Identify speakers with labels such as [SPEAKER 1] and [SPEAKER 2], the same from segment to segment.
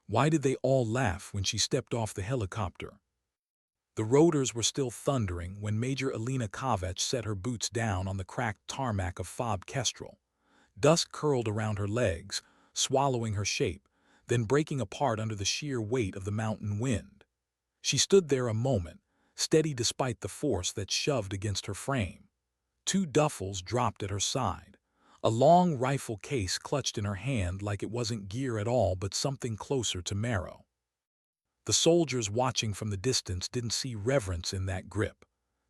[SPEAKER 1] Why did they all laugh when she stepped off the helicopter? The rotors were still thundering when Major Alina Kovac set her boots down on the cracked tarmac of Fob Kestrel. Dust curled around her legs, swallowing her shape, then breaking apart under the sheer weight of the mountain wind. She stood there a moment, steady despite the force that shoved against her frame. Two duffels dropped at her side. A long rifle case clutched in her hand like it wasn't gear at all but something closer to marrow. The soldiers watching from the distance didn't see reverence in that grip.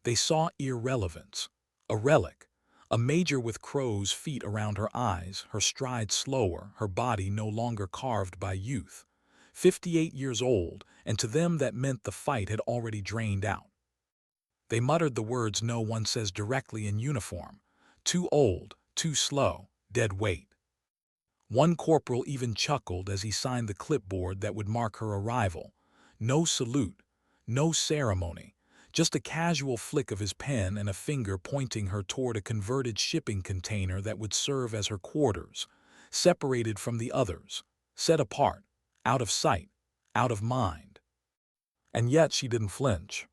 [SPEAKER 1] They saw irrelevance. A relic. A major with crow's feet around her eyes, her stride slower, her body no longer carved by youth. 58 years old, and to them that meant the fight had already drained out. They muttered the words no one says directly in uniform. Too old, too slow, dead weight. One corporal even chuckled as he signed the clipboard that would mark her arrival. No salute, no ceremony, just a casual flick of his pen and a finger pointing her toward a converted shipping container that would serve as her quarters, separated from the others, set apart, out of sight, out of mind. And yet she didn't flinch.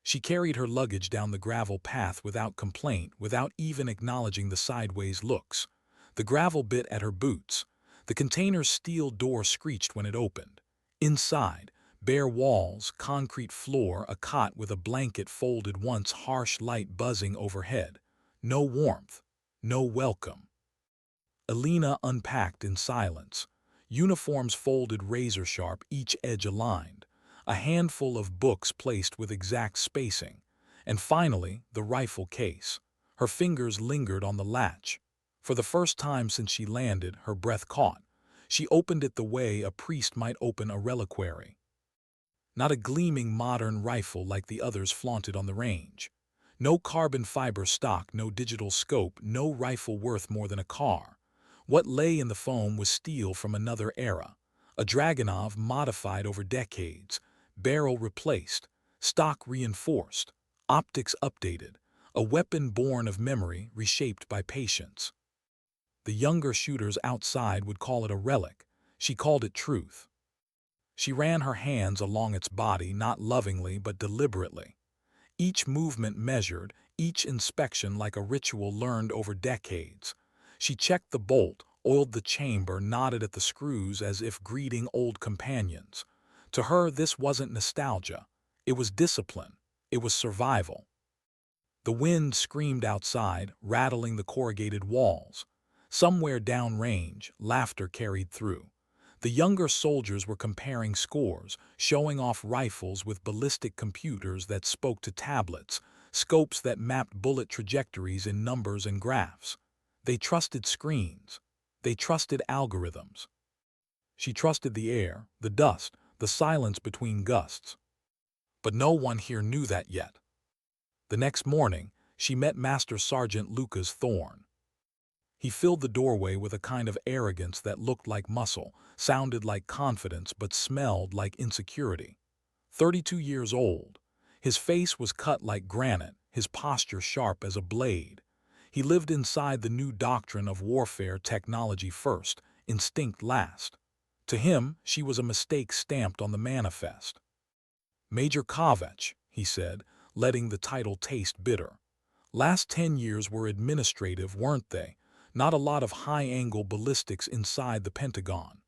[SPEAKER 1] She carried her luggage down the gravel path without complaint, without even acknowledging the sideways looks. The gravel bit at her boots. The container's steel door screeched when it opened. Inside, bare walls, concrete floor, a cot with a blanket folded once, harsh light buzzing overhead. No warmth, no welcome. Alina unpacked in silence. Uniforms folded razor-sharp, each edge aligned. A handful of books placed with exact spacing. And finally, the rifle case. Her fingers lingered on the latch. For the first time since she landed, her breath caught. She opened it the way a priest might open a reliquary. Not a gleaming modern rifle like the others flaunted on the range. No carbon fiber stock, no digital scope, no rifle worth more than a car. What lay in the foam was steel from another era. A Dragunov modified over decades. Barrel replaced, stock reinforced, optics updated, a weapon born of memory reshaped by patience. The younger shooters outside would call it a relic. She called it truth. She ran her hands along its body, not lovingly but deliberately. Each movement measured, each inspection like a ritual learned over decades. She checked the bolt, oiled the chamber, nodded at the screws as if greeting old companions. To her, this wasn't nostalgia. It was discipline. It was survival. The wind screamed outside, rattling the corrugated walls. Somewhere downrange, laughter carried through. The younger soldiers were comparing scores, showing off rifles with ballistic computers that spoke to tablets, scopes that mapped bullet trajectories in numbers and graphs. They trusted screens. They trusted algorithms. She trusted the air, the dust, the silence between gusts. But no one here knew that yet. The next morning, she met Master Sergeant Lucas Thorne. He filled the doorway with a kind of arrogance that looked like muscle, sounded like confidence, but smelled like insecurity. 32 years old. His face was cut like granite, his posture sharp as a blade. He lived inside the new doctrine of warfare, technology first, instinct last. To him, she was a mistake stamped on the manifest. Major Kovac, he said, letting the title taste bitter. Last 10 years were administrative, weren't they? Not a lot of high-angle ballistics inside the Pentagon.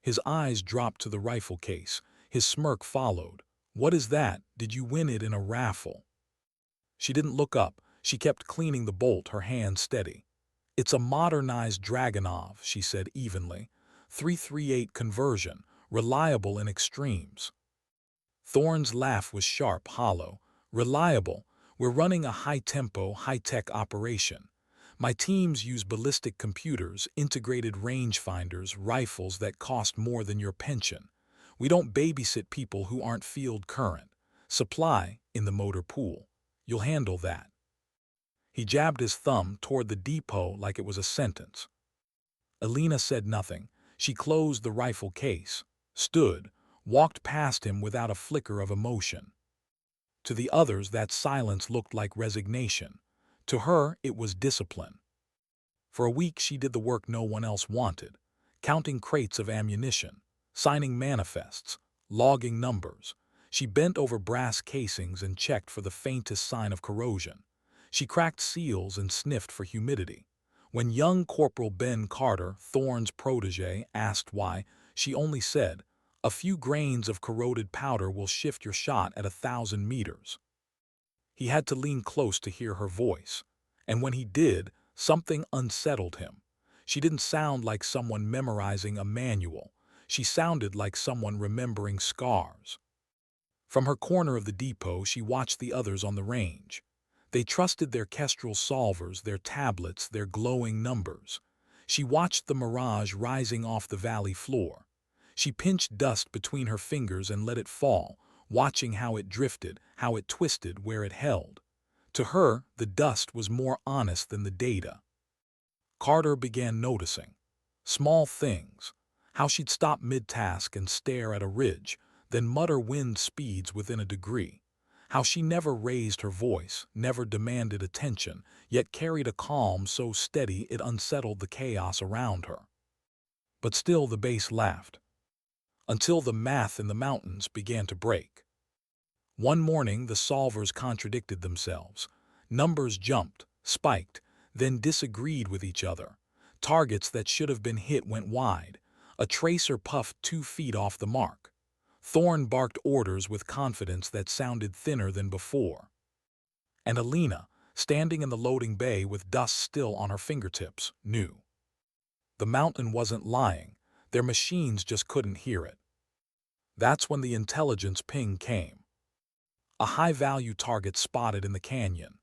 [SPEAKER 1] His eyes dropped to the rifle case. His smirk followed. What is that? Did you win it in a raffle? She didn't look up. She kept cleaning the bolt, her hand steady. It's a modernized Dragunov, she said evenly. 338 conversion, reliable in extremes. Thorne's laugh was sharp, hollow. Reliable. We're running a high-tempo, high-tech operation. My teams use ballistic computers, integrated rangefinders, rifles that cost more than your pension. We don't babysit people who aren't field current. Supply in the motor pool. You'll handle that. He jabbed his thumb toward the depot like it was a sentence. Alina said nothing. She closed the rifle case, stood, walked past him without a flicker of emotion. To the others, that silence looked like resignation. To her, it was discipline. For a week, she did the work no one else wanted, counting crates of ammunition, signing manifests, logging numbers. She bent over brass casings and checked for the faintest sign of corrosion. She cracked seals and sniffed for humidity. When young Corporal Ben Carter, Thorne's protege, asked why, she only said, "A few grains of corroded powder will shift your shot at 1,000 meters." He had to lean close to hear her voice. And when he did, something unsettled him. She didn't sound like someone memorizing a manual. She sounded like someone remembering scars. From her corner of the depot, she watched the others on the range. They trusted their Kestrel solvers, their tablets, their glowing numbers. She watched the mirage rising off the valley floor. She pinched dust between her fingers and let it fall, watching how it drifted, how it twisted where it held. To her, the dust was more honest than the data. Carter began noticing small things, how she'd stop mid-task and stare at a ridge, then mutter wind speeds within a degree, how she never raised her voice, never demanded attention, yet carried a calm so steady it unsettled the chaos around her. But still the base laughed, until the math in the mountains began to break. One morning the solvers contradicted themselves. Numbers jumped, spiked, then disagreed with each other. Targets that should have been hit went wide. A tracer puffed 2 feet off the mark. Thorne barked orders with confidence that sounded thinner than before. And Alina, standing in the loading bay with dust still on her fingertips, knew. The mountain wasn't lying. Their machines just couldn't hear it. That's when the intelligence ping came. A high-value target spotted in the canyon.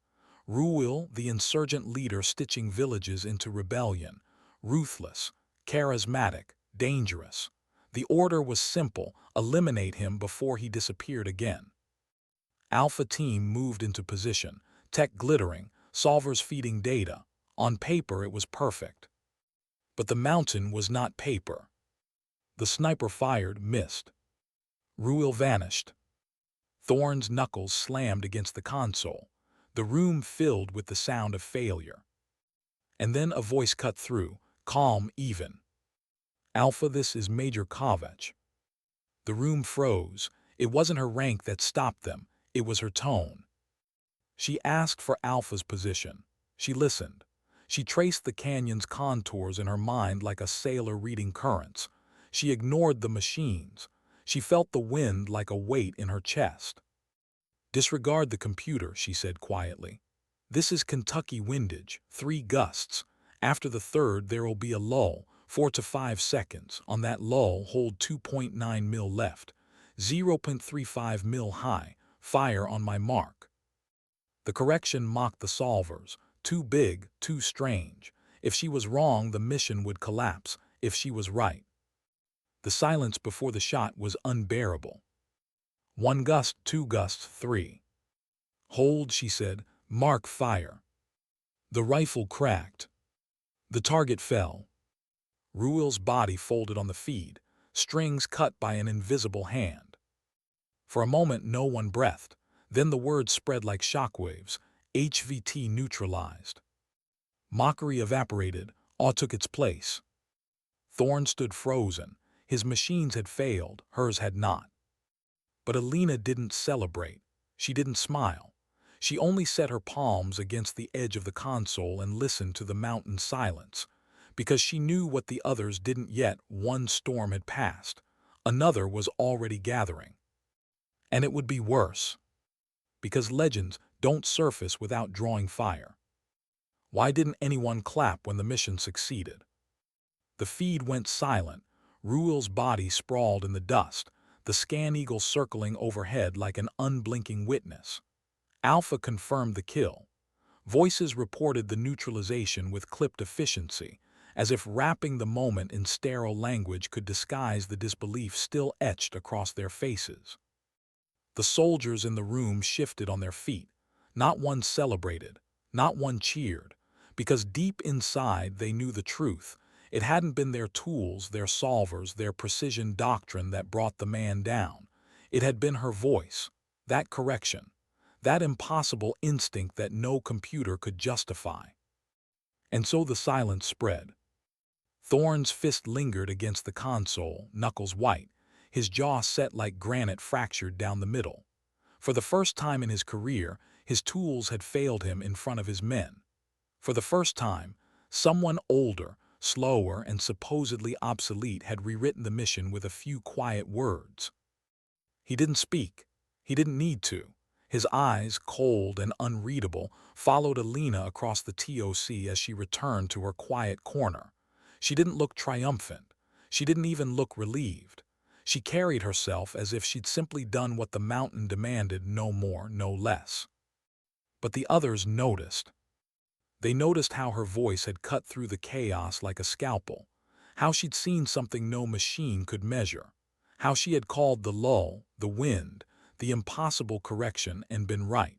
[SPEAKER 1] Rooil, the insurgent leader stitching villages into rebellion. Ruthless, charismatic, dangerous. The order was simple: eliminate him before he disappeared again. Alpha Team moved into position, tech glittering, solvers feeding data. On paper it was perfect. But the mountain was not paper. The sniper fired, missed. Rooil vanished. Thorne's knuckles slammed against the console. The room filled with the sound of failure. And then a voice cut through, calm, even. "Alpha, this is Major Kovac." The room froze. It wasn't her rank that stopped them. It was her tone. She asked for Alpha's position. She listened. She traced the canyon's contours in her mind like a sailor reading currents. She ignored the machines. She felt the wind like a weight in her chest. "Disregard the computer," she said quietly. "This is Kentucky windage, 3 gusts. After the third, there will be a lull, 4 to 5 seconds. On that lull, hold 2.9 mil left, 0.35 mil high. Fire on my mark." The correction mocked the solvers. Too big, too strange. If she was wrong, the mission would collapse. If she was right. The silence before the shot was unbearable. 1 gust, 2 gusts, 3. "Hold," she said. "Mark fire." The rifle cracked. The target fell. Rooil's body folded on the feed, strings cut by an invisible hand. For a moment no one breathed. Then the words spread like shockwaves. HVT neutralized. Mockery evaporated. Awe took its place. Thorne stood frozen. His machines had failed. Hers had not. But Alina didn't celebrate. She didn't smile. She only set her palms against the edge of the console and listened to the mountain silence. Because she knew what the others didn't yet. One storm had passed. Another was already gathering. And it would be worse. Because legends don't surface without drawing fire. Why didn't anyone clap when the mission succeeded? The feed went silent. Rooil's body sprawled in the dust, the ScanEagle circling overhead like an unblinking witness. Alpha confirmed the kill. Voices reported the neutralization with clipped efficiency, as if wrapping the moment in sterile language could disguise the disbelief still etched across their faces. The soldiers in the room shifted on their feet. Not one celebrated, not one cheered, because deep inside they knew the truth. It hadn't been their tools, their solvers, their precision doctrine that brought the man down. It had been her voice, that correction, that impossible instinct that no computer could justify. And so the silence spread. Thorne's fist lingered against the console, knuckles white. his jaw set like granite fractured down the middle. For the first time in his career, his tools had failed him in front of his men. For the first time, someone older, slower, and supposedly obsolete had rewritten the mission with a few quiet words. He didn't speak. He didn't need to. His eyes, cold and unreadable, followed Alina across the TOC as she returned to her quiet corner. She didn't look triumphant. She didn't even look relieved. She carried herself as if she'd simply done what the mountain demanded, no more, no less. But the others noticed. They noticed how her voice had cut through the chaos like a scalpel, how she'd seen something no machine could measure, how she had called the lull, the wind, the impossible correction and been right.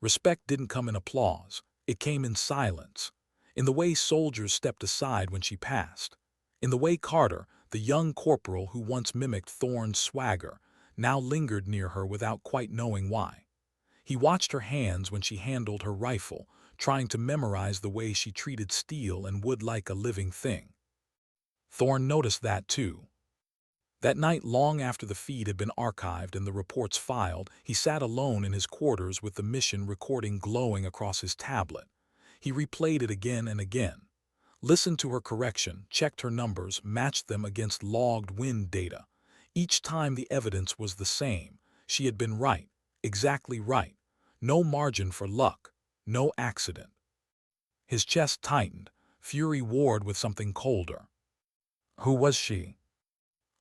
[SPEAKER 1] Respect didn't come in applause, it came in silence, in the way soldiers stepped aside when she passed, in the way Carter, the young corporal who once mimicked Thorne's swagger, now lingered near her without quite knowing why. He watched her hands when she handled her rifle, trying to memorize the way she treated steel and wood like a living thing. Thorne noticed that too. That night, long after the feed had been archived and the reports filed, he sat alone in his quarters with the mission recording glowing across his tablet. He replayed it again and again, listened to her correction, checked her numbers, matched them against logged wind data. Each time the evidence was the same. She had been right, exactly right. No margin for luck, no accident. His chest tightened, fury warred with something colder. Who was she?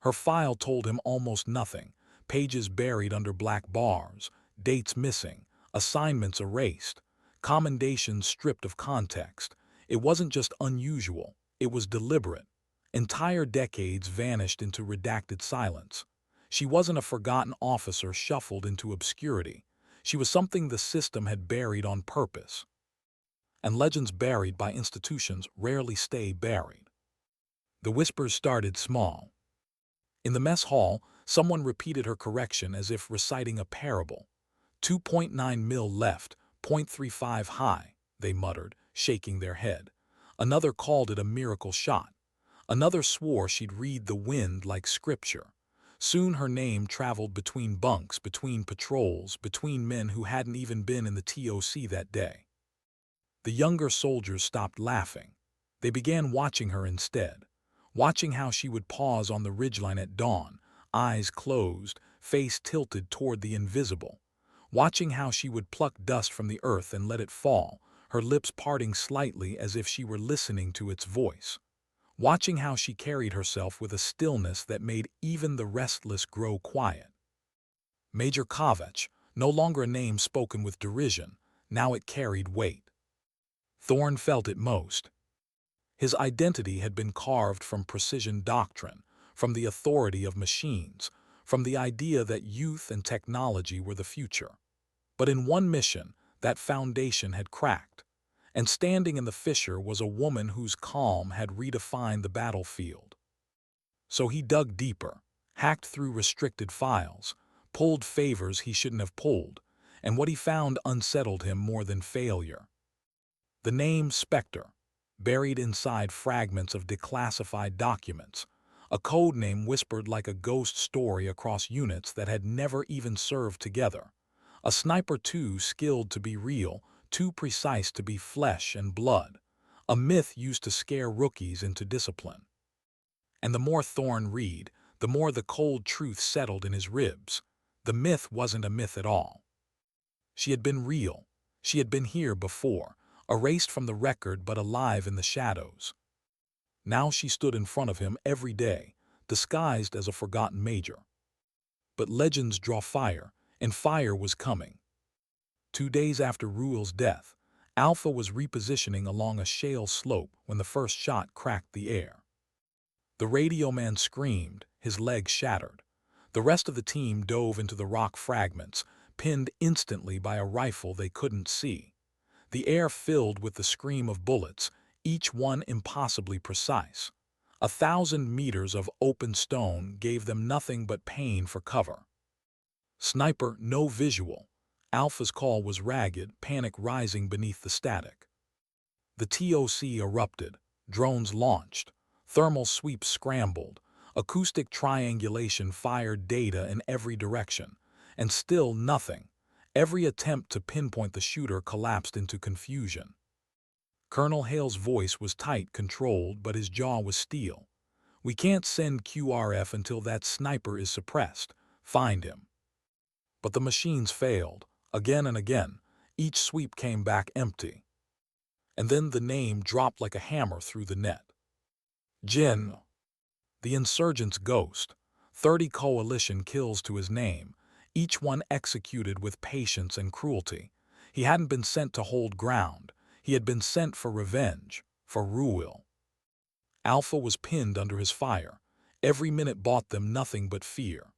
[SPEAKER 1] Her file told him almost nothing, pages buried under black bars, dates missing, assignments erased, commendations stripped of context. It wasn't just unusual, it was deliberate. Entire decades vanished into redacted silence. She wasn't a forgotten officer shuffled into obscurity. She was something the system had buried on purpose. And legends buried by institutions rarely stay buried. The whispers started small. In the mess hall, someone repeated her correction as if reciting a parable. 2.9 mil left, 0.35 high, they muttered, shaking their head. Another called it a miracle shot. Another swore she'd read the wind like scripture. Soon her name traveled between bunks, between patrols, between men who hadn't even been in the TOC that day. The younger soldiers stopped laughing. They began watching her instead, watching how she would pause on the ridgeline at dawn, eyes closed, face tilted toward the invisible, watching how she would pluck dust from the earth and let it fall, her lips parting slightly as if she were listening to its voice, watching how she carried herself with a stillness that made even the restless grow quiet. Major Kovac, no longer a name spoken with derision, now it carried weight. Thorne felt it most. His identity had been carved from precision doctrine, from the authority of machines, from the idea that youth and technology were the future. But in one mission, that foundation had cracked, and standing in the fissure was a woman whose calm had redefined the battlefield. So he dug deeper, hacked through restricted files, pulled favors he shouldn't have pulled, and what he found unsettled him more than failure. The name Spectre, buried inside fragments of declassified documents, a code name whispered like a ghost story across units that had never even served together. A sniper too skilled to be real, too precise to be flesh and blood. A myth used to scare rookies into discipline. And the more Thorne read, the more the cold truth settled in his ribs. The myth wasn't a myth at all. She had been real. She had been here before, erased from the record but alive in the shadows. Now she stood in front of him every day, disguised as a forgotten major. But legends draw fire, and fire was coming. 2 days after Rooil's death, Alpha was repositioning along a shale slope when the first shot cracked the air. The radio man screamed, his legs shattered. The rest of the team dove into the rock fragments, pinned instantly by a rifle they couldn't see. The air filled with the scream of bullets, each one impossibly precise. 1,000 meters of open stone gave them nothing but pain for cover. Sniper, no visual. Alpha's call was ragged, panic rising beneath the static. The TOC erupted, drones launched, thermal sweeps scrambled, Acoustic triangulation fired data in every direction, and still nothing. Every attempt to pinpoint the shooter collapsed into confusion. Colonel Hale's voice was tight, controlled, but his jaw was steel. "We can't send QRF until that sniper is suppressed. Find him." But the machines failed, again and again. Each sweep came back empty. And then the name dropped like a hammer through the net. Jin, the insurgent's ghost. 30 coalition kills to his name, each one executed with patience and cruelty. He hadn't been sent to hold ground. He had been sent for revenge, for Rooil. Alpha was pinned under his fire. Every minute brought them nothing but fear.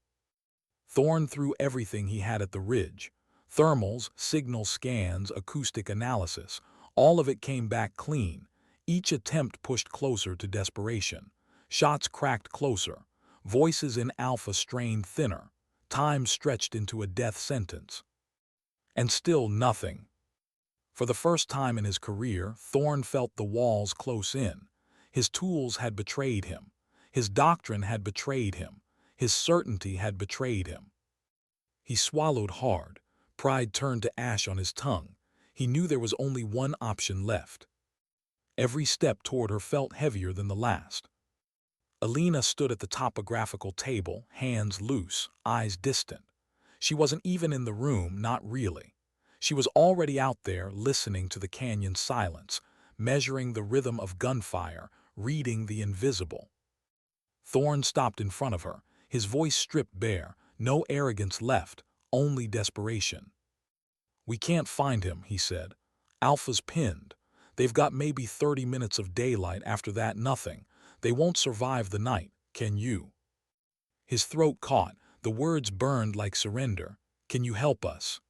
[SPEAKER 1] Thorn threw everything he had at the ridge. Thermals, signal scans, acoustic analysis. All of it came back clean. Each attempt pushed closer to desperation. Shots cracked closer. Voices in Alpha strained thinner. Time stretched into a death sentence. And still nothing. For the first time in his career, Thorn felt the walls close in. His tools had betrayed him. His doctrine had betrayed him. His certainty had betrayed him. He swallowed hard. Pride turned to ash on his tongue. He knew there was only one option left. Every step toward her felt heavier than the last. Alina stood at the topographical table, hands loose, eyes distant. She wasn't even in the room, not really. She was already out there, listening to the canyon's silence, measuring the rhythm of gunfire, reading the invisible. Thorn stopped in front of her, his voice stripped bare, no arrogance left, only desperation. "We can't find him," he said. "Alpha's pinned. They've got maybe 30 minutes of daylight, after that nothing. They won't survive the night, can you?" His throat caught, the words burned like surrender. "Can you help us?"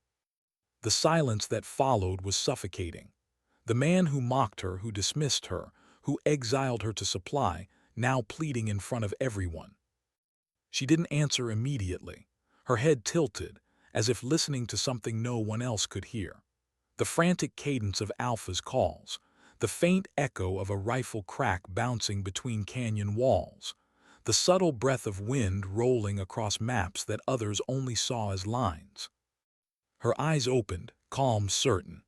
[SPEAKER 1] The silence that followed was suffocating. The man who mocked her, who dismissed her, who exiled her to supply, now pleading in front of everyone. She didn't answer immediately. Her head tilted, as if listening to something no one else could hear. The frantic cadence of Alpha's calls, the faint echo of a rifle crack bouncing between canyon walls, the subtle breath of wind rolling across maps that others only saw as lines. Her eyes opened, calm, certain.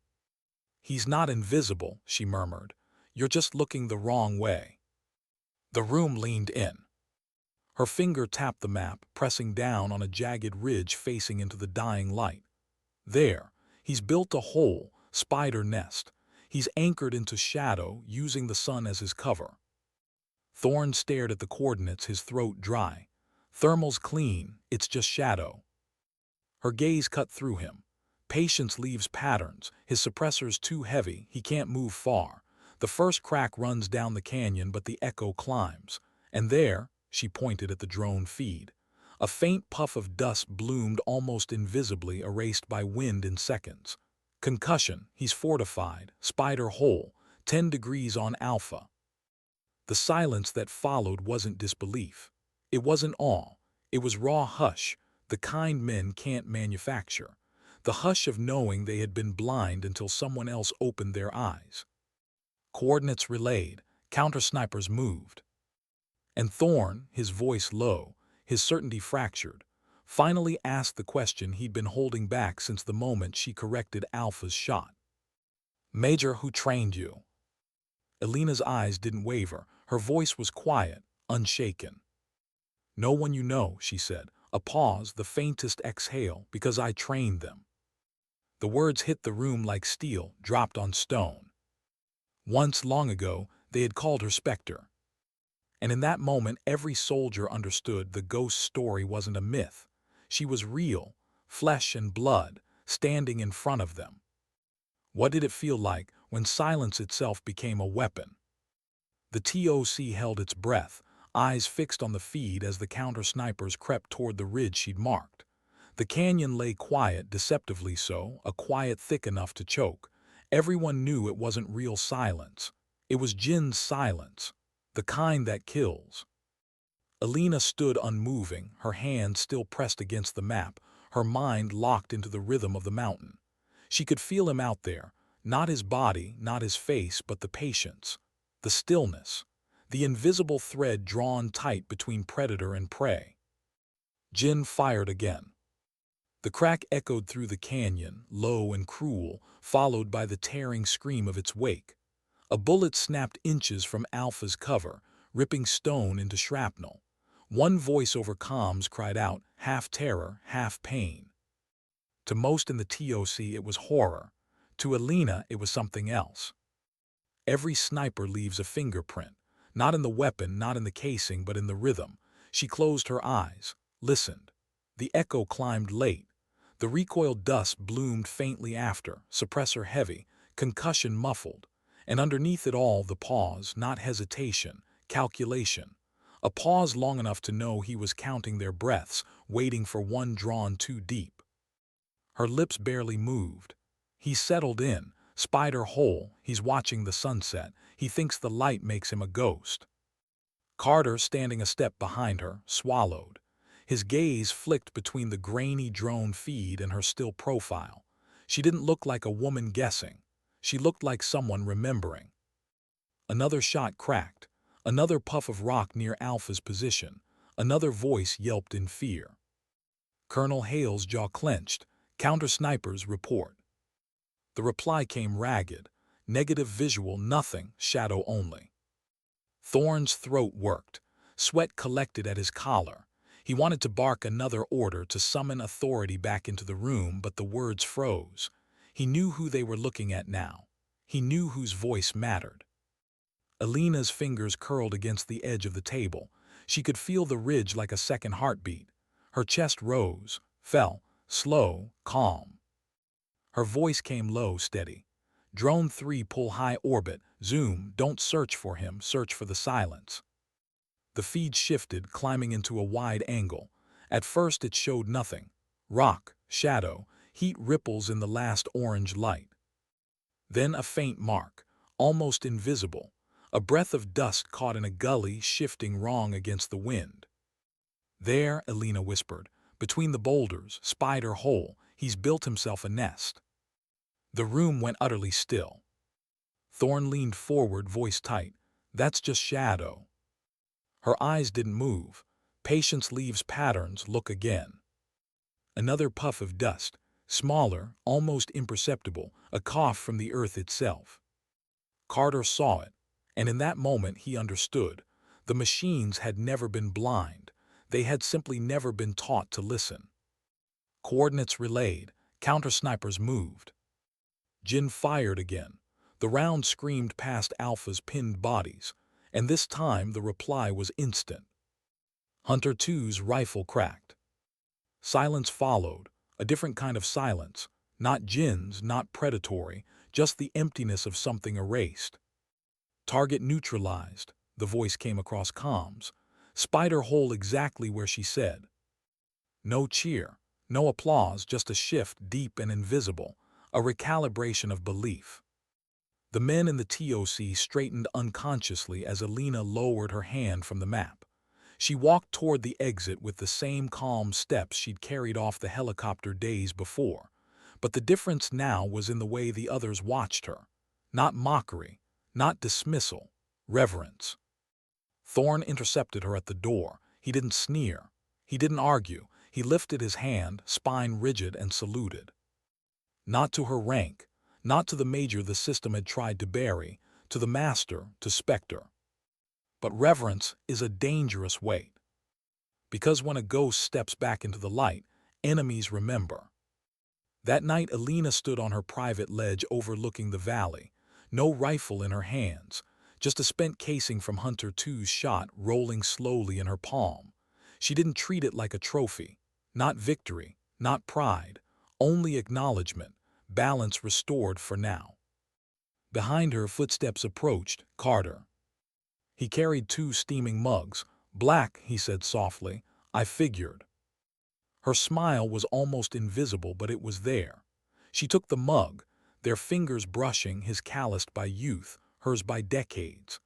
[SPEAKER 1] "He's not invisible," she murmured. "You're just looking the wrong way." The room leaned in. Her finger tapped the map, pressing down on a jagged ridge facing into the dying light. "There, he's built a hole, spider nest. He's anchored into shadow, using the sun as his cover." Thorn stared at the coordinates, his throat dry. "Thermal's clean, it's just shadow." Her gaze cut through him. "Patience leaves patterns. His suppressor's too heavy, he can't move far. The first crack runs down the canyon, but the echo climbs. And there," she pointed at the drone feed, "a faint puff of dust bloomed almost invisibly, erased by wind in seconds. Concussion, he's fortified, spider hole, 10 degrees on Alpha." The silence that followed wasn't disbelief. It wasn't awe. It was raw hush, the kind men can't manufacture. The hush of knowing they had been blind until someone else opened their eyes. Coordinates relayed, counter-snipers moved. And Thorn, his voice low, his certainty fractured, finally asked the question he'd been holding back since the moment she corrected Alpha's shot. "Major, who trained you?" Alina's eyes didn't waver. Her voice was quiet, unshaken. "No one you know," she said. A pause, the faintest exhale, "because I trained them." The words hit the room like steel, dropped on stone. Once, long ago, they had called her Spectre. And in that moment, every soldier understood the ghost story wasn't a myth. She was real, flesh and blood, standing in front of them. What did it feel like when silence itself became a weapon? The TOC held its breath, eyes fixed on the feed as the counter-snipers crept toward the ridge she'd marked. The canyon lay quiet, deceptively so, a quiet thick enough to choke. Everyone knew it wasn't real silence. It was Jin's silence, the kind that kills. Alina stood unmoving, her hand still pressed against the map, her mind locked into the rhythm of the mountain. She could feel him out there, not his body, not his face, but the patience, the stillness. the invisible thread drawn tight between predator and prey. Jin fired again. The crack echoed through the canyon, low and cruel, followed by the tearing scream of its wake. A bullet snapped inches from Alpha's cover, ripping stone into shrapnel. One voice over comms cried out, half terror, half pain. To most in the TOC it was horror. To Alina it was something else. Every sniper leaves a fingerprint, not in the weapon, not in the casing, but in the rhythm. She closed her eyes, listened. The echo climbed late. The recoil dust bloomed faintly after, suppressor heavy, concussion muffled. And underneath it all the pause, not hesitation, calculation. A pause long enough to know he was counting their breaths, waiting for one drawn too deep. Her lips barely moved. He settled in, spider hole, he's watching the sunset. He thinks the light makes him a ghost. Carter, standing a step behind her, swallowed. His gaze flicked between the grainy drone feed and her still profile. She didn't look like a woman guessing. She looked like someone remembering. Another shot cracked. Another puff of rock near Alpha's position. Another voice yelped in fear. Colonel Hale's jaw clenched. Counter-snipers report. The reply came ragged. Negative visual, nothing, shadow only. Thorne's throat worked. Sweat collected at his collar. He wanted to bark another order to summon authority back into the room, but the words froze. He knew who they were looking at now. He knew whose voice mattered. Alina's fingers curled against the edge of the table. She could feel the ridge like a second heartbeat. Her chest rose, fell, slow, calm. Her voice came low, steady. Drone 3, pull high orbit. Zoom, don't search for him, search for the silence. The feed shifted, climbing into a wide angle. At first it showed nothing. Rock, shadow, heat ripples in the last orange light. Then a faint mark, almost invisible. A breath of dust caught in a gully, shifting wrong against the wind. There, Alina whispered, between the boulders, spider hole, he's built himself a nest. The room went utterly still. Thorne leaned forward, voice tight. That's just shadow. Her eyes didn't move. Patience leaves patterns, look again. Another puff of dust, smaller, almost imperceptible, a cough from the earth itself. Carter saw it, and in that moment he understood. The machines had never been blind. They had simply never been taught to listen. Coordinates relayed. Counter-snipers moved. Jin fired again. The round screamed past Alpha's pinned bodies, and this time the reply was instant. Hunter 2's rifle cracked. Silence followed, a different kind of silence, not Jin's, not predatory, just the emptiness of something erased. Target neutralized, the voice came across comms. Spider hole exactly where she said. No cheer, no applause, just a shift deep and invisible, a recalibration of belief. The men in the TOC straightened unconsciously as Alina lowered her hand from the map. She walked toward the exit with the same calm steps she'd carried off the helicopter days before. But the difference now was in the way the others watched her. Not mockery, not dismissal, reverence. Thorne intercepted her at the door. He didn't sneer. He didn't argue. He lifted his hand, spine rigid, and saluted. Not to her rank, not to the major the system had tried to bury, to the master, to Spectre. But reverence is a dangerous weight. Because when a ghost steps back into the light, enemies remember. That night Alina stood on her private ledge overlooking the valley, no rifle in her hands, just a spent casing from Hunter 2's shot rolling slowly in her palm. She didn't treat it like a trophy, not victory, not pride, only acknowledgement, balance restored for now. Behind her, footsteps approached. Carter. He carried 2 steaming mugs. Black, he said softly. I figured. Her smile was almost invisible, but it was there. She took the mug, their fingers brushing, his calloused by youth, hers by decades.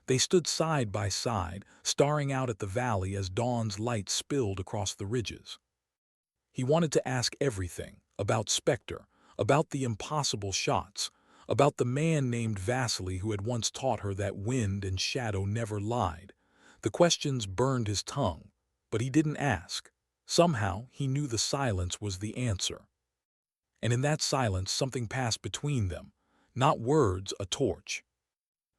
[SPEAKER 1] They stood side by side, staring out at the valley as dawn's light spilled across the ridges. He wanted to ask everything, about Spectre, about the impossible shots, about the man named Vasily who had once taught her that wind and shadow never lied. The questions burned his tongue, but he didn't ask. Somehow, he knew the silence was the answer. And in that silence, something passed between them. Not words, a torch.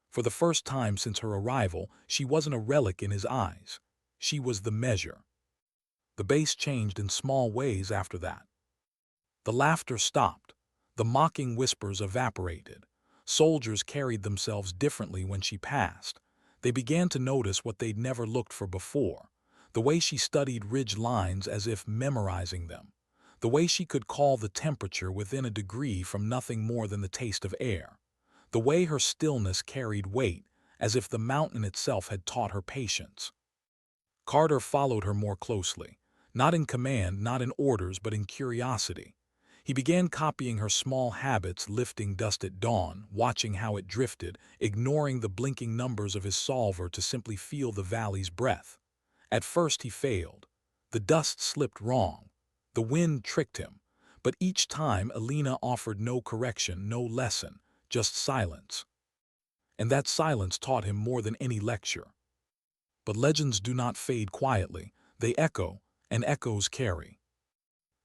[SPEAKER 1] For the first time since her arrival, she wasn't a relic in his eyes. She was the measure. The base changed in small ways after that. The laughter stopped. The mocking whispers evaporated. Soldiers carried themselves differently when she passed. They began to notice what they'd never looked for before. The way she studied ridge lines as if memorizing them. The way she could call the temperature within a degree from nothing more than the taste of air. The way her stillness carried weight, as if the mountain itself had taught her patience. Carter followed her more closely. Not in command, not in orders, but in curiosity. He began copying her small habits, lifting dust at dawn, watching how it drifted, ignoring the blinking numbers of his solver to simply feel the valley's breath. At first he failed. The dust slipped wrong. The wind tricked him. But each time Alina offered no correction, no lesson, just silence. And that silence taught him more than any lecture. But legends do not fade quietly. They echo, and echoes carry.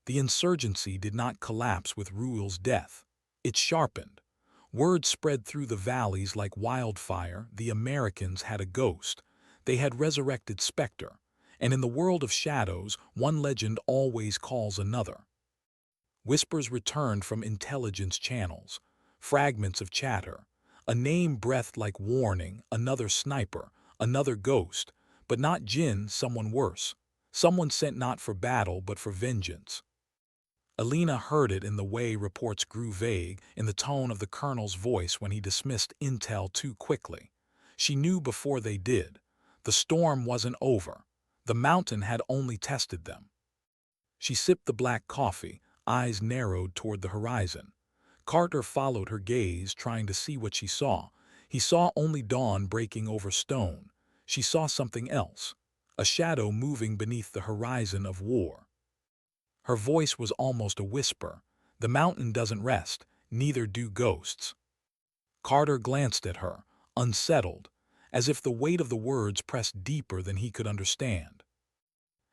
[SPEAKER 1] The insurgency did not collapse with Rooil's death. It sharpened. Word spread through the valleys like wildfire. The Americans had a ghost. They had resurrected Spectre. And in the world of shadows, one legend always calls another. Whispers returned from intelligence channels. Fragments of chatter. A name breathed like warning, another sniper, another ghost. But not Jinn, someone worse. Someone sent not for battle but for vengeance. Alina heard it in the way reports grew vague, in the tone of the colonel's voice when he dismissed intel too quickly. She knew before they did. The storm wasn't over. The mountain had only tested them. She sipped the black coffee, eyes narrowed toward the horizon. Carter followed her gaze, trying to see what she saw. He saw only dawn breaking over stone. She saw something else, a shadow moving beneath the horizon of war. Her voice was almost a whisper. The mountain doesn't rest, neither do ghosts. Carter glanced at her, unsettled, as if the weight of the words pressed deeper than he could understand.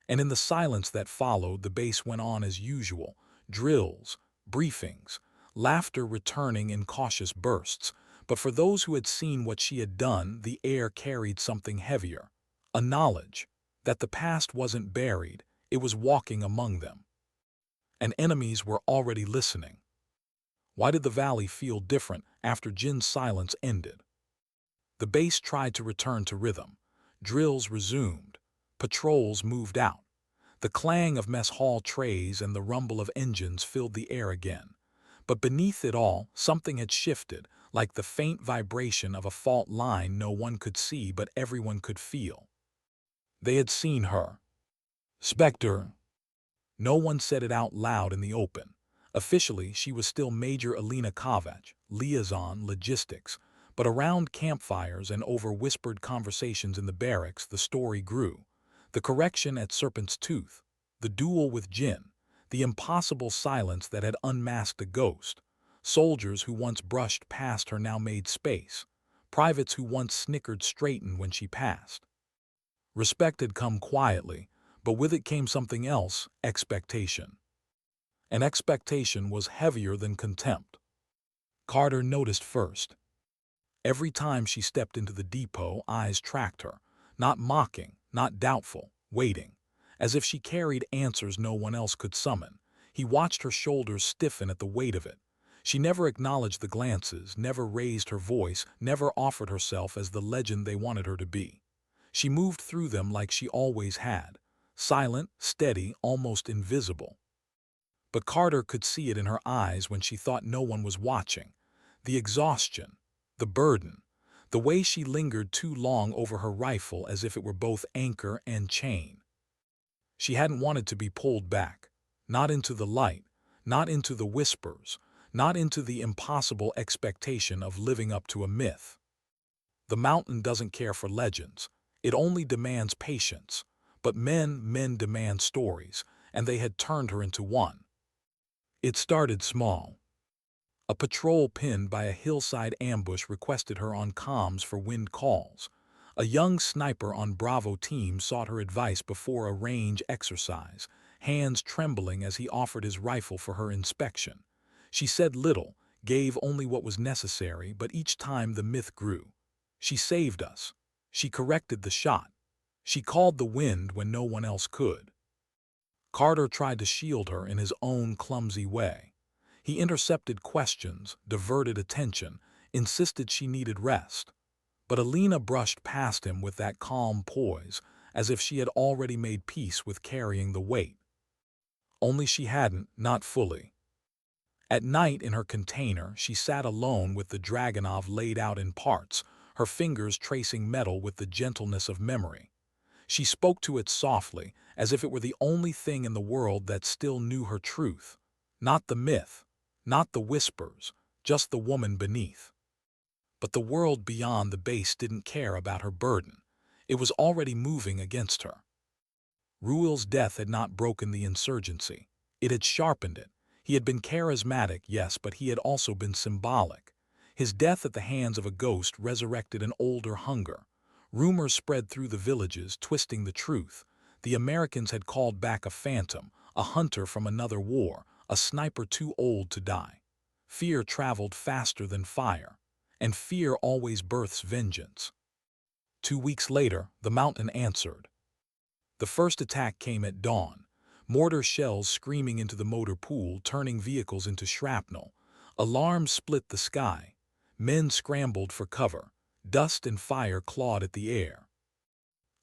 [SPEAKER 1] And in the silence that followed, the base went on as usual. Drills, briefings, laughter returning in cautious bursts. But for those who had seen what she had done, the air carried something heavier. A knowledge that the past wasn't buried, it was walking among them. And enemies were already listening. Why did the valley feel different after Jinn's silence ended? The base tried to return to rhythm. Drills resumed. Patrols moved out. The clang of mess hall trays and the rumble of engines filled the air again. But beneath it all, something had shifted, like the faint vibration of a fault line no one could see but everyone could feel. They had seen her. Spectre. No one said it out loud in the open. Officially, she was still Major Alina Kovac, liaison, logistics. But around campfires and over whispered conversations in the barracks, the story grew. The correction at Serpent's Tooth, the duel with Jinn, the impossible silence that had unmasked a ghost. Soldiers who once brushed past her now made space. Privates who once snickered straightened when she passed. Respect had come quietly, but with it came something else, expectation. And expectation was heavier than contempt. Carter noticed first. Every time she stepped into the depot, eyes tracked her, not mocking, not doubtful, waiting, as if she carried answers no one else could summon. He watched her shoulders stiffen at the weight of it. She never acknowledged the glances, never raised her voice, never offered herself as the legend they wanted her to be. She moved through them like she always had, silent, steady, almost invisible. But Carter could see it in her eyes when she thought no one was watching. The exhaustion, the burden, the way she lingered too long over her rifle as if it were both anchor and chain. She hadn't wanted to be pulled back, not into the light, not into the whispers, not into the impossible expectation of living up to a myth. The mountain doesn't care for legends. It only demands patience. But men demand stories, and they had turned her into one. It started small. A patrol pinned by a hillside ambush requested her on comms for wind calls. A young sniper on Bravo team sought her advice before a range exercise, hands trembling as he offered his rifle for her inspection. She said little, gave only what was necessary, but each time the myth grew. She saved us. She corrected the shot. She called the wind when no one else could. Carter tried to shield her in his own clumsy way. He intercepted questions, diverted attention, insisted she needed rest. But Alina brushed past him with that calm poise, as if she had already made peace with carrying the weight. Only she hadn't, not fully. At night in her container, she sat alone with the Dragunov laid out in parts, her fingers tracing metal with the gentleness of memory. She spoke to it softly, as if it were the only thing in the world that still knew her truth. Not the myth, not the whispers, just the woman beneath. But the world beyond the base didn't care about her burden. It was already moving against her. Rooil's death had not broken the insurgency. It had sharpened it. He had been charismatic, yes, but he had also been symbolic. His death at the hands of a ghost resurrected an older hunger. Rumors spread through the villages, twisting the truth. The Americans had called back a phantom, a hunter from another war, a sniper too old to die. Fear traveled faster than fire, and fear always births vengeance. 2 weeks later, the mountain answered. The first attack came at dawn. Mortar shells screaming into the motor pool, turning vehicles into shrapnel. Alarms split the sky. Men scrambled for cover. Dust and fire clawed at the air.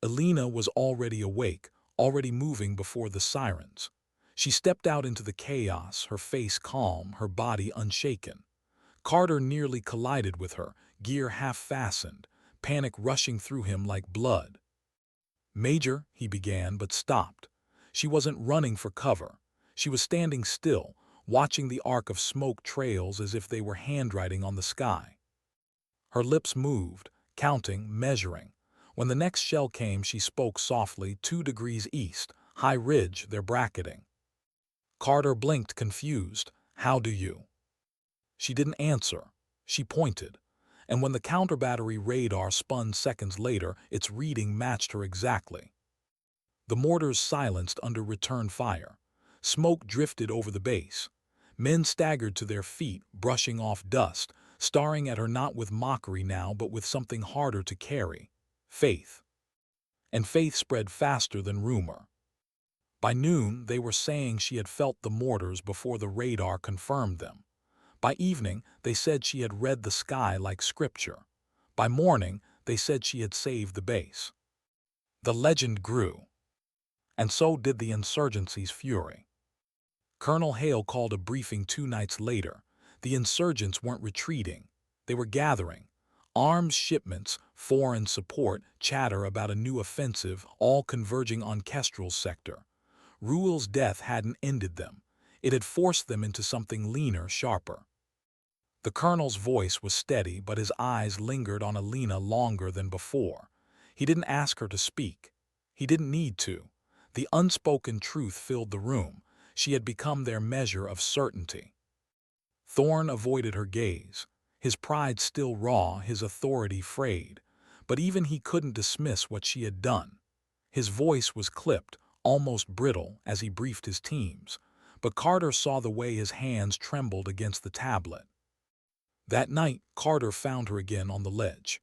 [SPEAKER 1] Alina was already awake, already moving before the sirens. She stepped out into the chaos, her face calm, her body unshaken. Carter nearly collided with her, gear half-fastened, panic rushing through him like blood. "Major," he began, but stopped. She wasn't running for cover. She was standing still, watching the arc of smoke trails as if they were handwriting on the sky. Her lips moved, counting, measuring. When the next shell came, she spoke softly, 2 degrees east, high ridge, they're bracketing. Carter blinked, confused. "How do you?" She didn't answer. She pointed. And when the counter-battery radar spun seconds later, its reading matched her exactly. The mortars silenced under return fire. Smoke drifted over the base. Men staggered to their feet, brushing off dust, staring at her not with mockery now, but with something harder to carry: faith. And faith spread faster than rumor. By noon, they were saying she had felt the mortars before the radar confirmed them. By evening, they said she had read the sky like scripture. By morning, they said she had saved the base. The legend grew. And so did the insurgency's fury. Colonel Hale called a briefing 2 nights later. The insurgents weren't retreating. They were gathering. Arms shipments, foreign support, chatter about a new offensive, all converging on Kestrel's sector. Rooil's death hadn't ended them. It had forced them into something leaner, sharper. The colonel's voice was steady, but his eyes lingered on Alina longer than before. He didn't ask her to speak. He didn't need to. The unspoken truth filled the room. She had become their measure of certainty. Thorne avoided her gaze. His pride still raw, his authority frayed. But even he couldn't dismiss what she had done. His voice was clipped, almost brittle, as he briefed his teams. But Carter saw the way his hands trembled against the tablet. That night, Carter found her again on the ledge.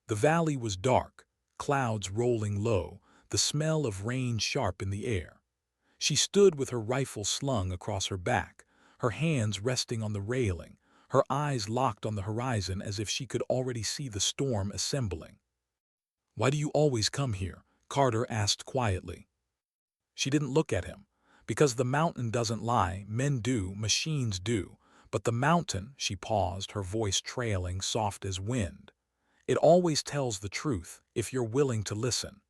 [SPEAKER 1] The valley was dark, clouds rolling low, the smell of rain sharp in the air. She stood with her rifle slung across her back, her hands resting on the railing, her eyes locked on the horizon as if she could already see the storm assembling. "Why do you always come here?" Carter asked quietly. She didn't look at him. "Because the mountain doesn't lie, men do, machines do. But the mountain," she paused, her voice trailing, soft as wind, "it always tells the truth, if you're willing to listen."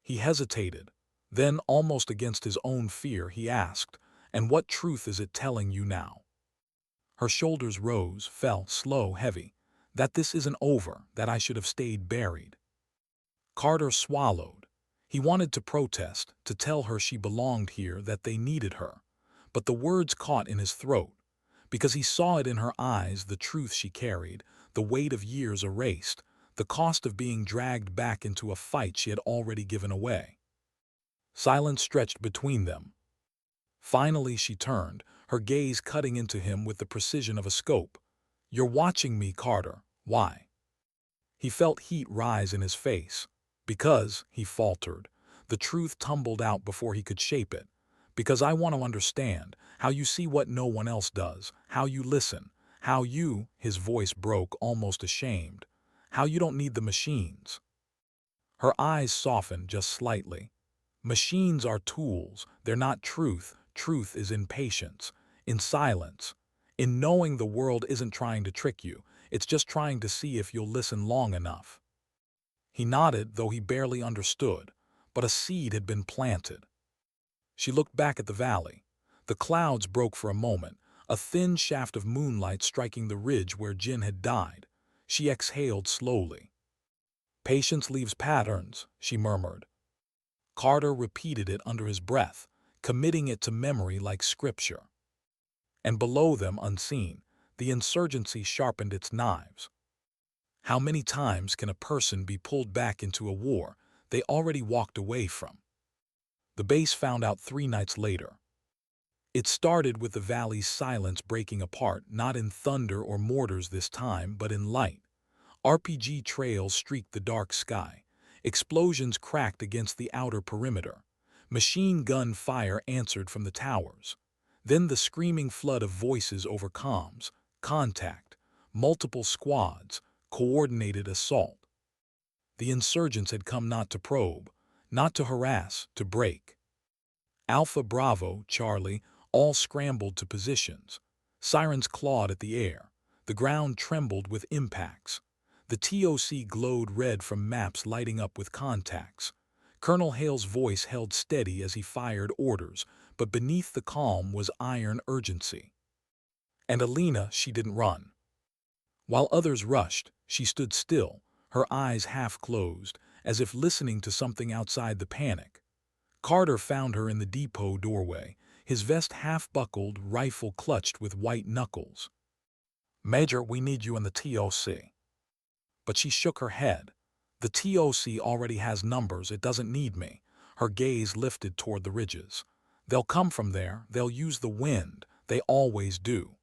[SPEAKER 1] He hesitated. Then, almost against his own fear, he asked, "And what truth is it telling you now?" Her shoulders rose, fell, slow, heavy. "That this isn't over, that I should have stayed buried." Carter swallowed. He wanted to protest, to tell her she belonged here, that they needed her. But the words caught in his throat. because he saw it in her eyes, the truth she carried, the weight of years erased, the cost of being dragged back into a fight she had already given away. Silence stretched between them. Finally she turned, her gaze cutting into him with the precision of a scope. "You're watching me, Carter. Why?" He felt heat rise in his face. "Because," he faltered, the truth tumbled out before he could shape it. "Because I want to understand how you see what no one else does, how you listen, how you," his voice broke, almost ashamed, "how you don't need the machines." Her eyes softened just slightly. "Machines are tools, they're not truth. Truth is in patience, in silence, in knowing the world isn't trying to trick you, it's just trying to see if you'll listen long enough." He nodded, though he barely understood, but a seed had been planted. She looked back at the valley. The clouds broke for a moment, a thin shaft of moonlight striking the ridge where Jin had died. She exhaled slowly. "Patience leaves patterns," she murmured. Carter repeated it under his breath, committing it to memory like scripture. And below them, unseen, the insurgency sharpened its knives. How many times can a person be pulled back into a war they already walked away from? The base found out 3 nights later. It started with the valley's silence breaking apart, not in thunder or mortars this time, but in light. RPG trails streaked the dark sky. Explosions cracked against the outer perimeter. Machine gun fire answered from the towers. Then the screaming flood of voices over comms, contact, multiple squads, coordinated assault. The insurgents had come not to probe, not to harass, to break. Alpha, Bravo, Charlie, all scrambled to positions. Sirens clawed at the air. The ground trembled with impacts. The TOC glowed red from maps lighting up with contacts. Colonel Hale's voice held steady as he fired orders, but beneath the calm was iron urgency. And Alina, she didn't run. While others rushed, she stood still, her eyes half closed, as if listening to something outside the panic. Carter found her in the depot doorway, his vest half buckled, rifle clutched with white knuckles. "Major, we need you in the TOC." But she shook her head. "The TOC already has numbers, it doesn't need me." Her gaze lifted toward the ridges. "They'll come from there, they'll use the wind, they always do."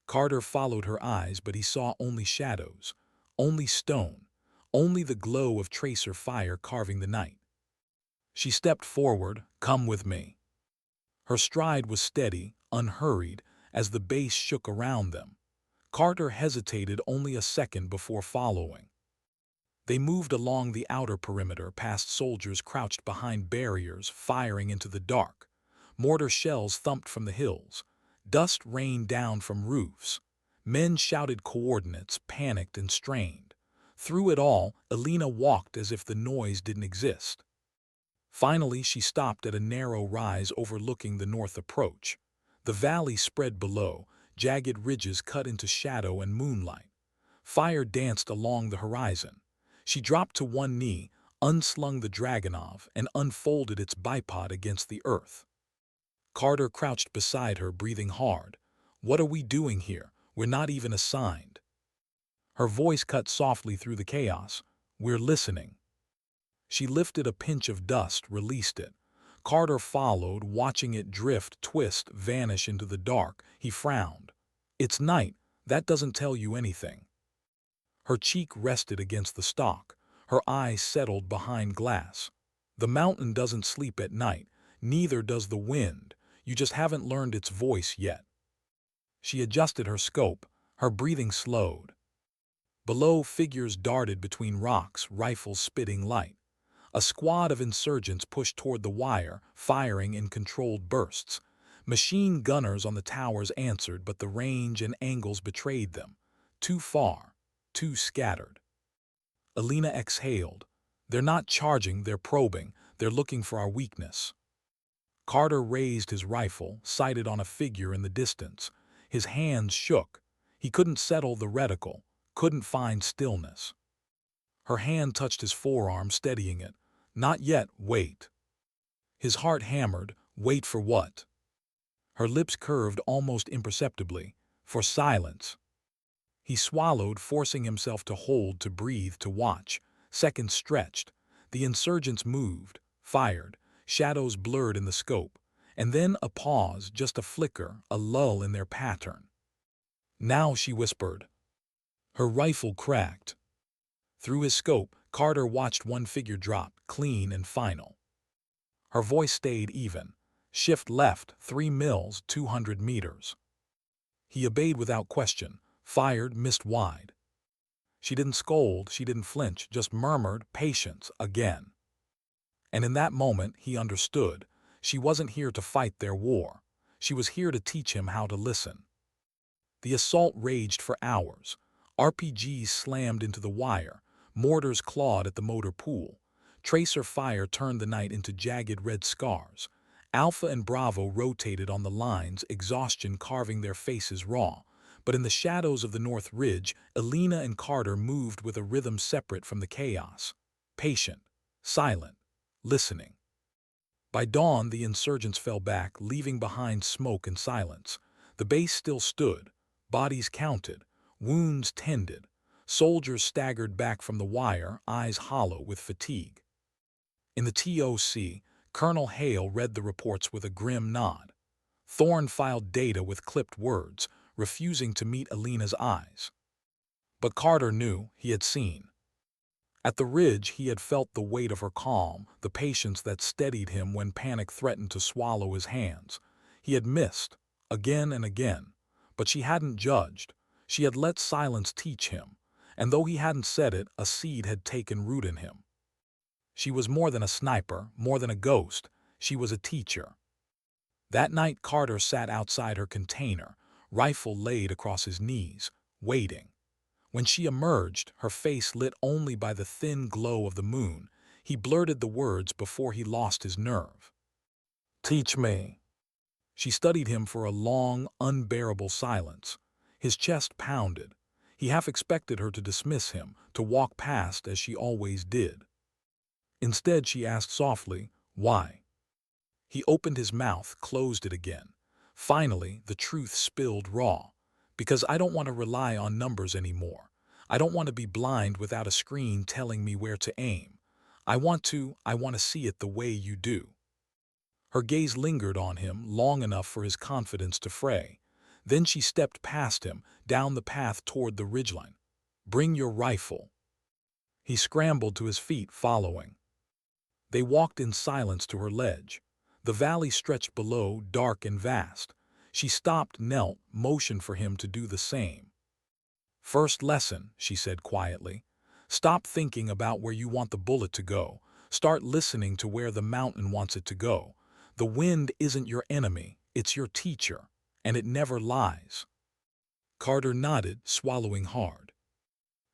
[SPEAKER 1] Carter followed her eyes, but he saw only shadows, only stone, only the glow of tracer fire carving the night. She stepped forward. "Come with me." Her stride was steady, unhurried, as the base shook around them. Carter hesitated only a second before following. They moved along the outer perimeter, past soldiers crouched behind barriers, firing into the dark. Mortar shells thumped from the hills. Dust rained down from roofs. Men shouted coordinates, panicked and strained. Through it all, Alina walked as if the noise didn't exist. Finally, she stopped at a narrow rise overlooking the north approach. The valley spread below, jagged ridges cut into shadow and moonlight. Fire danced along the horizon. She dropped to one knee, unslung the Dragunov, and unfolded its bipod against the earth. Carter crouched beside her, breathing hard. "What are we doing here? We're not even assigned." Her voice cut softly through the chaos. "We're listening." She lifted a pinch of dust, released it. Carter followed, watching it drift, twist, vanish into the dark. He frowned. "It's night. That doesn't tell you anything." Her cheek rested against the stalk. Her eyes settled behind glass. "The mountain doesn't sleep at night. Neither does the wind. You just haven't learned its voice yet." She adjusted her scope. Her breathing slowed. Below, figures darted between rocks, rifles spitting light. A squad of insurgents pushed toward the wire, firing in controlled bursts. Machine gunners on the towers answered, but the range and angles betrayed them. Too far, too scattered. Alina exhaled. "They're not charging, they're probing. They're looking for our weakness." Carter raised his rifle, sighted on a figure in the distance. His hands shook. He couldn't settle the reticle, couldn't find stillness. Her hand touched his forearm, steadying it. "Not yet, wait." His heart hammered. Wait for what? Her lips curved almost imperceptibly, for silence. He swallowed, forcing himself to hold, to breathe, to watch. Seconds stretched. The insurgents moved, fired, shadows blurred in the scope, and then a pause, just a flicker, a lull in their pattern. Now, she whispered. Her rifle cracked. Through his scope, Carter watched one figure drop, clean and final. Her voice stayed even. Shift left, 3 mils, 200 meters. He obeyed without question, fired, missed wide. She didn't scold, she didn't flinch, just murmured, patience, again. And in that moment, he understood. She wasn't here to fight their war. She was here to teach him how to listen. The assault raged for hours. RPGs slammed into the wire. Mortars clawed at the motor pool. Tracer fire turned the night into jagged red scars. Alpha and Bravo rotated on the lines, exhaustion carving their faces raw. But in the shadows of the North Ridge, Alina and Carter moved with a rhythm separate from the chaos. Patient, silent, listening. By dawn, the insurgents fell back, leaving behind smoke and silence. The base still stood, bodies counted, wounds tended. Soldiers staggered back from the wire, eyes hollow with fatigue. In the TOC, Colonel Hale read the reports with a grim nod. Thorne filed data with clipped words, refusing to meet Alina's eyes. But Carter knew, he had seen. At the ridge, he had felt the weight of her calm, the patience that steadied him when panic threatened to swallow his hands. He had missed, again and again, but she hadn't judged. She had let silence teach him, and though he hadn't said it, a seed had taken root in him. She was more than a sniper, more than a ghost. She was a teacher. That night, Carter sat outside her container, rifle laid across his knees, waiting. When she emerged, her face lit only by the thin glow of the moon, he blurted the words before he lost his nerve. Teach me. She studied him for a long, unbearable silence. His chest pounded. He half expected her to dismiss him, to walk past as she always did. Instead, she asked softly, why? He opened his mouth, closed it again. Finally, the truth spilled raw. Because I don't want to rely on numbers anymore. I don't want to be blind without a screen telling me where to aim. I want to see it the way you do. Her gaze lingered on him long enough for his confidence to fray. Then she stepped past him, down the path toward the ridgeline. Bring your rifle. He scrambled to his feet, following. They walked in silence to her ledge. The valley stretched below, dark and vast. She stopped, knelt, motioned for him to do the same. First lesson, she said quietly. Stop thinking about where you want the bullet to go. Start listening to where the mountain wants it to go. The wind isn't your enemy, it's your teacher, and it never lies. Carter nodded, swallowing hard.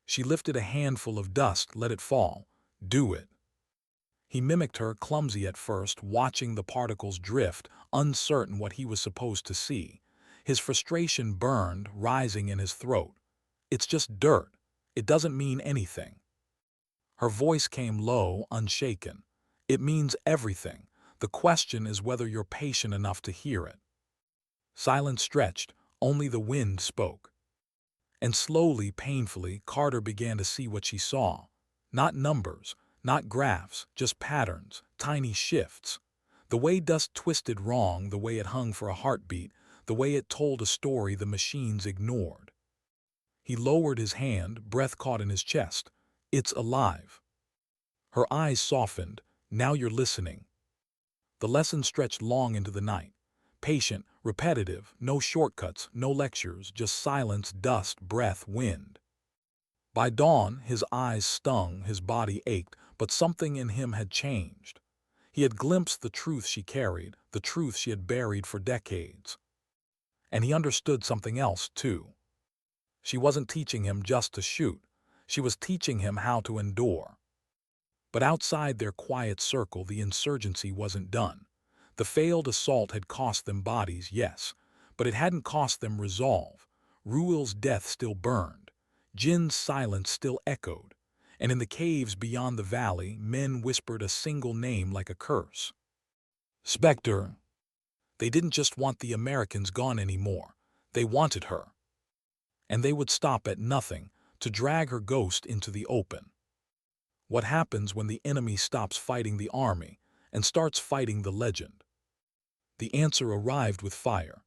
[SPEAKER 1] She lifted a handful of dust, let it fall. Do it. He mimicked her, clumsy at first, watching the particles drift, uncertain what he was supposed to see. His frustration burned, rising in his throat. It's just dirt. It doesn't mean anything. Her voice came low, unshaken. It means everything. The question is whether you're patient enough to hear it. Silence stretched. Only the wind spoke. And slowly, painfully, Carter began to see what she saw. Not numbers, not graphs, just patterns, tiny shifts. The way dust twisted wrong, the way it hung for a heartbeat, the way it told a story the machines ignored. He lowered his hand, breath caught in his chest. It's alive. Her eyes softened. Now you're listening. The lesson stretched long into the night. Patient, repetitive, no shortcuts, no lectures, just silence, dust, breath, wind. By dawn, his eyes stung, his body ached, but something in him had changed. He had glimpsed the truth she carried, the truth she had buried for decades. And he understood something else, too. She wasn't teaching him just to shoot. She was teaching him how to endure. But outside their quiet circle, the insurgency wasn't done. The failed assault had cost them bodies, yes, but it hadn't cost them resolve. Rooil's death still burned. Jin's silence still echoed. And in the caves beyond the valley, men whispered a single name like a curse. Spectre. They didn't just want the Americans gone anymore. They wanted her. And they would stop at nothing to drag her ghost into the open. What happens when the enemy stops fighting the army and starts fighting the legend? The answer arrived with fire.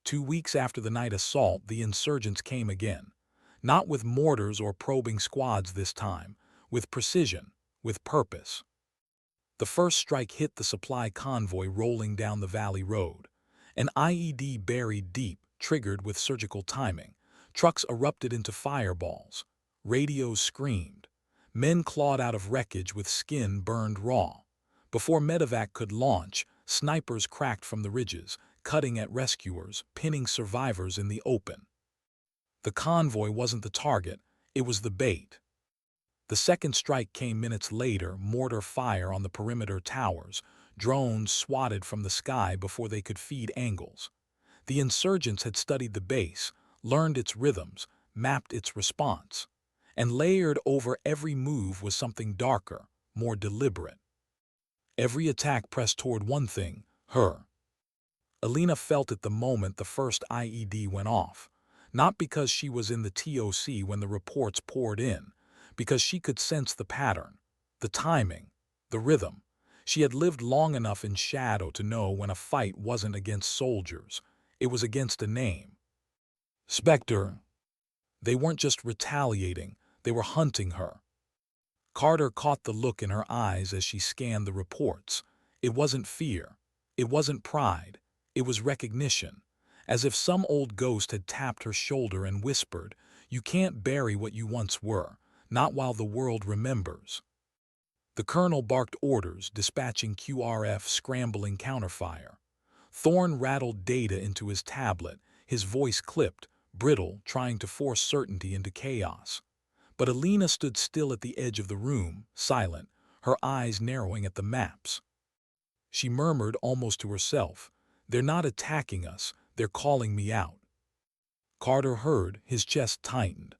[SPEAKER 1] 2 weeks after the night assault, the insurgents came again. Not with mortars or probing squads this time, with precision, with purpose. The first strike hit the supply convoy rolling down the valley road. An IED buried deep, triggered with surgical timing. Trucks erupted into fireballs. Radios screamed. Men clawed out of wreckage with skin burned raw. Before medevac could launch, snipers cracked from the ridges, cutting at rescuers, pinning survivors in the open. The convoy wasn't the target, it was the bait. The second strike came minutes later, mortar fire on the perimeter towers, drones swatted from the sky before they could feed angles. The insurgents had studied the base, learned its rhythms, mapped its response. And layered over every move was something darker, more deliberate. Every attack pressed toward one thing, her. Alina felt it the moment the first IED went off, not because she was in the TOC when the reports poured in, because she could sense the pattern, the timing, the rhythm. She had lived long enough in shadow to know when a fight wasn't against soldiers, it was against a name. Spectre. They weren't just retaliating, they were hunting her. Carter caught the look in her eyes as she scanned the reports. It wasn't fear, it wasn't pride, it was recognition, as if some old ghost had tapped her shoulder and whispered, "You can't bury what you once were, not while the world remembers." The colonel barked orders, dispatching QRF, scrambling counterfire. Thorne rattled data into his tablet, his voice clipped, brittle, trying to force certainty into chaos. But Alina stood still at the edge of the room, silent, her eyes narrowing at the maps. She murmured almost to herself, "They're not attacking us, they're calling me out." Carter heard, his chest tightened.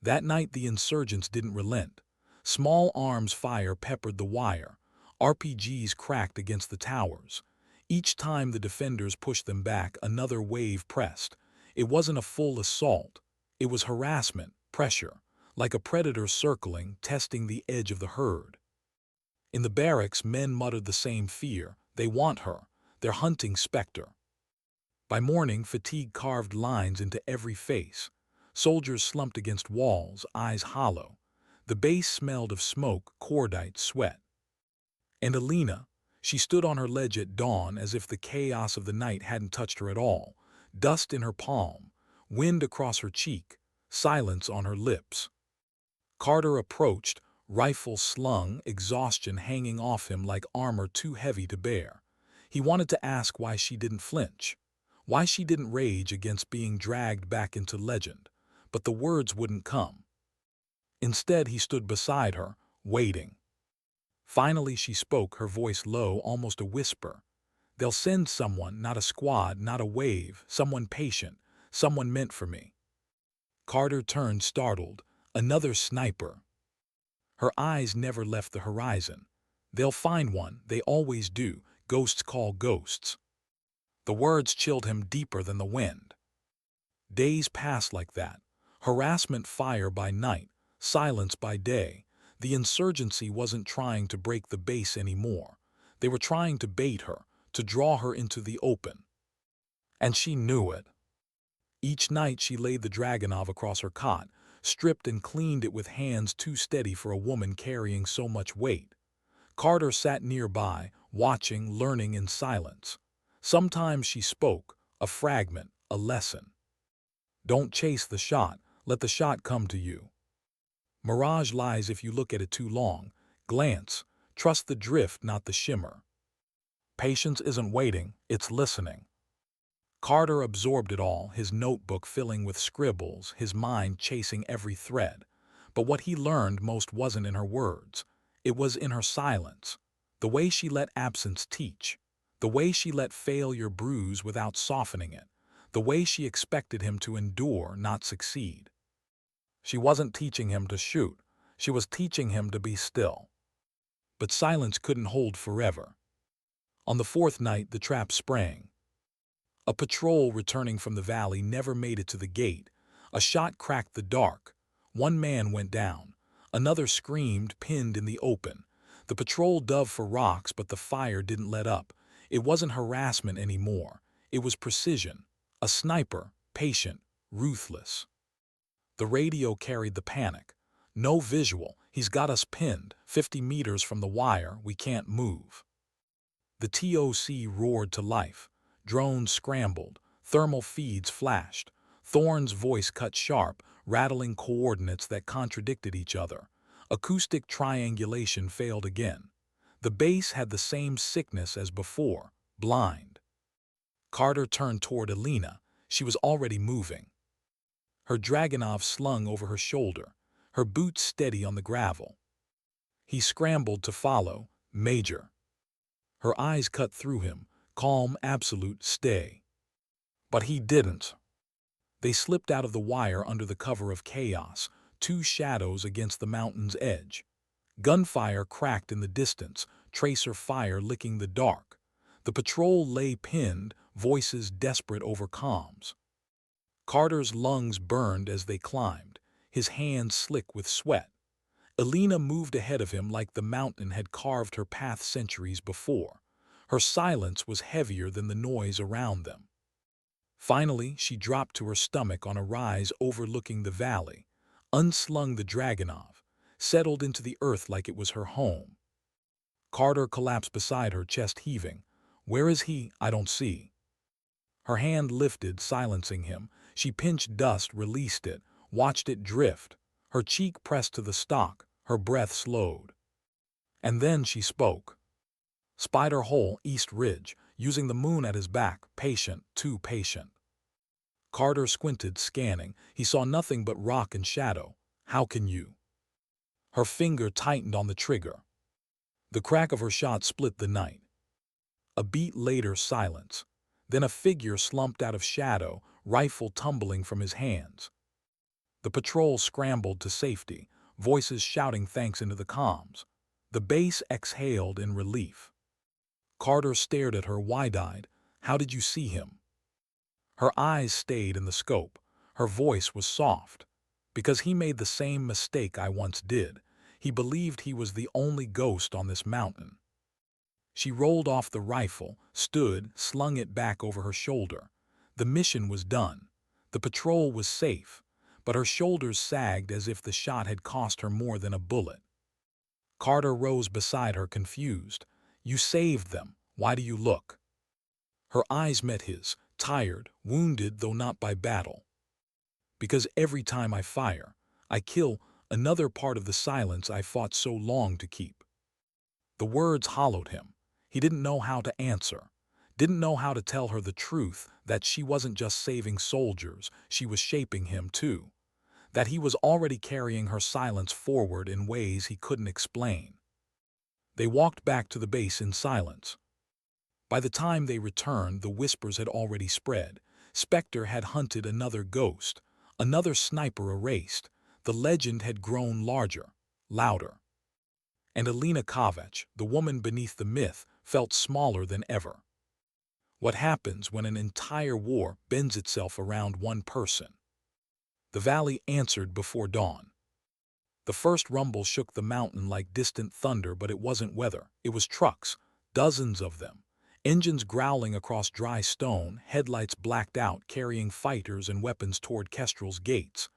[SPEAKER 1] That night the insurgents didn't relent. Small arms fire peppered the wire. RPGs cracked against the towers. Each time the defenders pushed them back, another wave pressed. It wasn't a full assault. It was harassment, pressure, like a predator circling, testing the edge of the herd. In the barracks, men muttered the same fear. They want her. They're hunting Spectre. By morning, fatigue carved lines into every face. Soldiers slumped against walls, eyes hollow. The base smelled of smoke, cordite, sweat. And Alina, she stood on her ledge at dawn as if the chaos of the night hadn't touched her at all. Dust in her palm, wind across her cheek, silence on her lips. Carter approached, rifle slung, exhaustion hanging off him like armor too heavy to bear. He wanted to ask why she didn't flinch, why she didn't rage against being dragged back into legend, but the words wouldn't come. Instead, he stood beside her, waiting. Finally she spoke, her voice low, almost a whisper. "They'll send someone, not a squad, not a wave, someone patient, someone meant for me." Carter turned, startled. Another sniper. Her eyes never left the horizon. "They'll find one, they always do. Ghosts call ghosts." The words chilled him deeper than the wind. Days passed like that. Harassment fire by night, silence by day. The insurgency wasn't trying to break the base anymore. They were trying to bait her, to draw her into the open. And she knew it. Each night she laid the Dragunov across her cot, stripped and cleaned it with hands too steady for a woman carrying so much weight. Carter sat nearby, watching, learning in silence. Sometimes she spoke, a fragment, a lesson. "Don't chase the shot, let the shot come to you. Mirage lies if you look at it too long. Glance, trust the drift, not the shimmer. Patience isn't waiting, it's listening." Carter absorbed it all, his notebook filling with scribbles, his mind chasing every thread. But what he learned most wasn't in her words. It was in her silence. The way she let absence teach. The way she let failure bruise without softening it. The way she expected him to endure, not succeed. She wasn't teaching him to shoot. She was teaching him to be still. But silence couldn't hold forever. On the fourth night, the trap sprang. A patrol returning from the valley never made it to the gate. A shot cracked the dark. One man went down. Another screamed, pinned in the open. The patrol dove for rocks, but the fire didn't let up. It wasn't harassment anymore. It was precision. A sniper, patient, ruthless. The radio carried the panic. No visual. He's got us pinned. 50 meters from the wire. We can't move. The TOC roared to life. Drones scrambled. Thermal feeds flashed. Thorne's voice cut sharp, rattling coordinates that contradicted each other. Acoustic triangulation failed again. The base had the same sickness as before, blind. Carter turned toward Alina. She was already moving. Her Dragunov slung over her shoulder, her boots steady on the gravel. He scrambled to follow. Major. Her eyes cut through him, calm, absolute, stay. But he didn't. They slipped out of the wire under the cover of chaos, two shadows against the mountain's edge. Gunfire cracked in the distance, tracer fire licking the dark. The patrol lay pinned, voices desperate over comms. Carter's lungs burned as they climbed, his hands slick with sweat. Alina moved ahead of him like the mountain had carved her path centuries before. Her silence was heavier than the noise around them. Finally, she dropped to her stomach on a rise overlooking the valley, unslung the Dragunov, settled into the earth like it was her home. Carter collapsed beside her, chest heaving. Where is he? I don't see. Her hand lifted, silencing him. She pinched dust, released it, watched it drift. Her cheek pressed to the stock, her breath slowed. And then she spoke. Spider Hole, East Ridge, using the moon at his back, patient, too patient. Carter squinted, scanning. He saw nothing but rock and shadow. How can you? Her finger tightened on the trigger. The crack of her shot split the night. A beat later, silence. Then a figure slumped out of shadow, rifle tumbling from his hands. The patrol scrambled to safety, voices shouting thanks into the comms. The base exhaled in relief. Carter stared at her wide-eyed. How did you see him? Her eyes stayed in the scope. Her voice was soft. Because he made the same mistake I once did. He believed he was the only ghost on this mountain. She rolled off the rifle, stood, slung it back over her shoulder. The mission was done. The patrol was safe, but her shoulders sagged as if the shot had cost her more than a bullet. Carter rose beside her, confused. You saved them. Why do you look? Her eyes met his, tired, wounded though not by battle. Because every time I fire, I kill another part of the silence I fought so long to keep. The words hollowed him. He didn't know how to answer, didn't know how to tell her the truth, that she wasn't just saving soldiers, she was shaping him too. That he was already carrying her silence forward in ways he couldn't explain. They walked back to the base in silence. By the time they returned, the whispers had already spread. Spectre had hunted another ghost, another sniper erased. The legend had grown larger, louder. And Alina Kovac, the woman beneath the myth, felt smaller than ever. What happens when an entire war bends itself around one person? The valley answered before dawn. The first rumble shook the mountain like distant thunder, but it wasn't weather. It was trucks, dozens of them. Engines growling across dry stone, headlights blacked out, carrying fighters and weapons toward Kestrel's gates.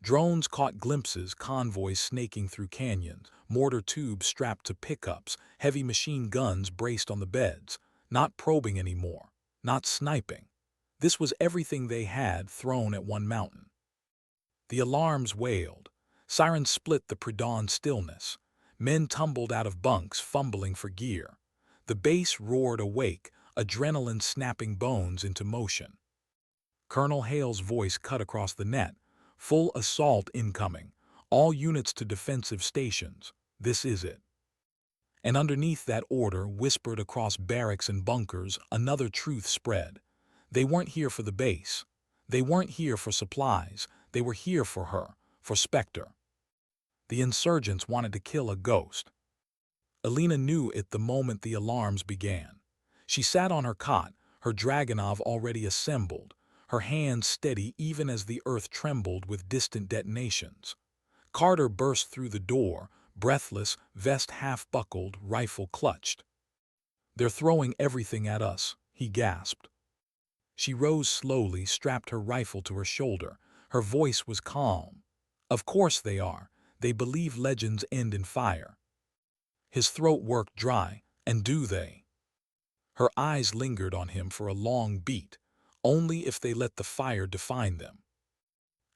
[SPEAKER 1] Drones caught glimpses, convoys snaking through canyons, mortar tubes strapped to pickups, heavy machine guns braced on the beds, not probing anymore, not sniping. This was everything they had thrown at one mountain. The alarms wailed. Sirens split the pre-dawn stillness. Men tumbled out of bunks, fumbling for gear. The base roared awake, adrenaline snapping bones into motion. Colonel Hale's voice cut across the net. Full assault incoming. All units to defensive stations. This is it. And underneath that order, whispered across barracks and bunkers, another truth spread. They weren't here for the base. They weren't here for supplies. They were here for her, for Spectre. The insurgents wanted to kill a ghost. Alina knew it the moment the alarms began. She sat on her cot, her Dragonov already assembled, her hands steady even as the earth trembled with distant detonations. Carter burst through the door, breathless, vest half-buckled, rifle clutched. "They're throwing everything at us," he gasped. She rose slowly, strapped her rifle to her shoulder. Her voice was calm. "Of course they are. They believe legends end in fire." His throat worked dry. "And do they?" Her eyes lingered on him for a long beat. "Only if they let the fire define them."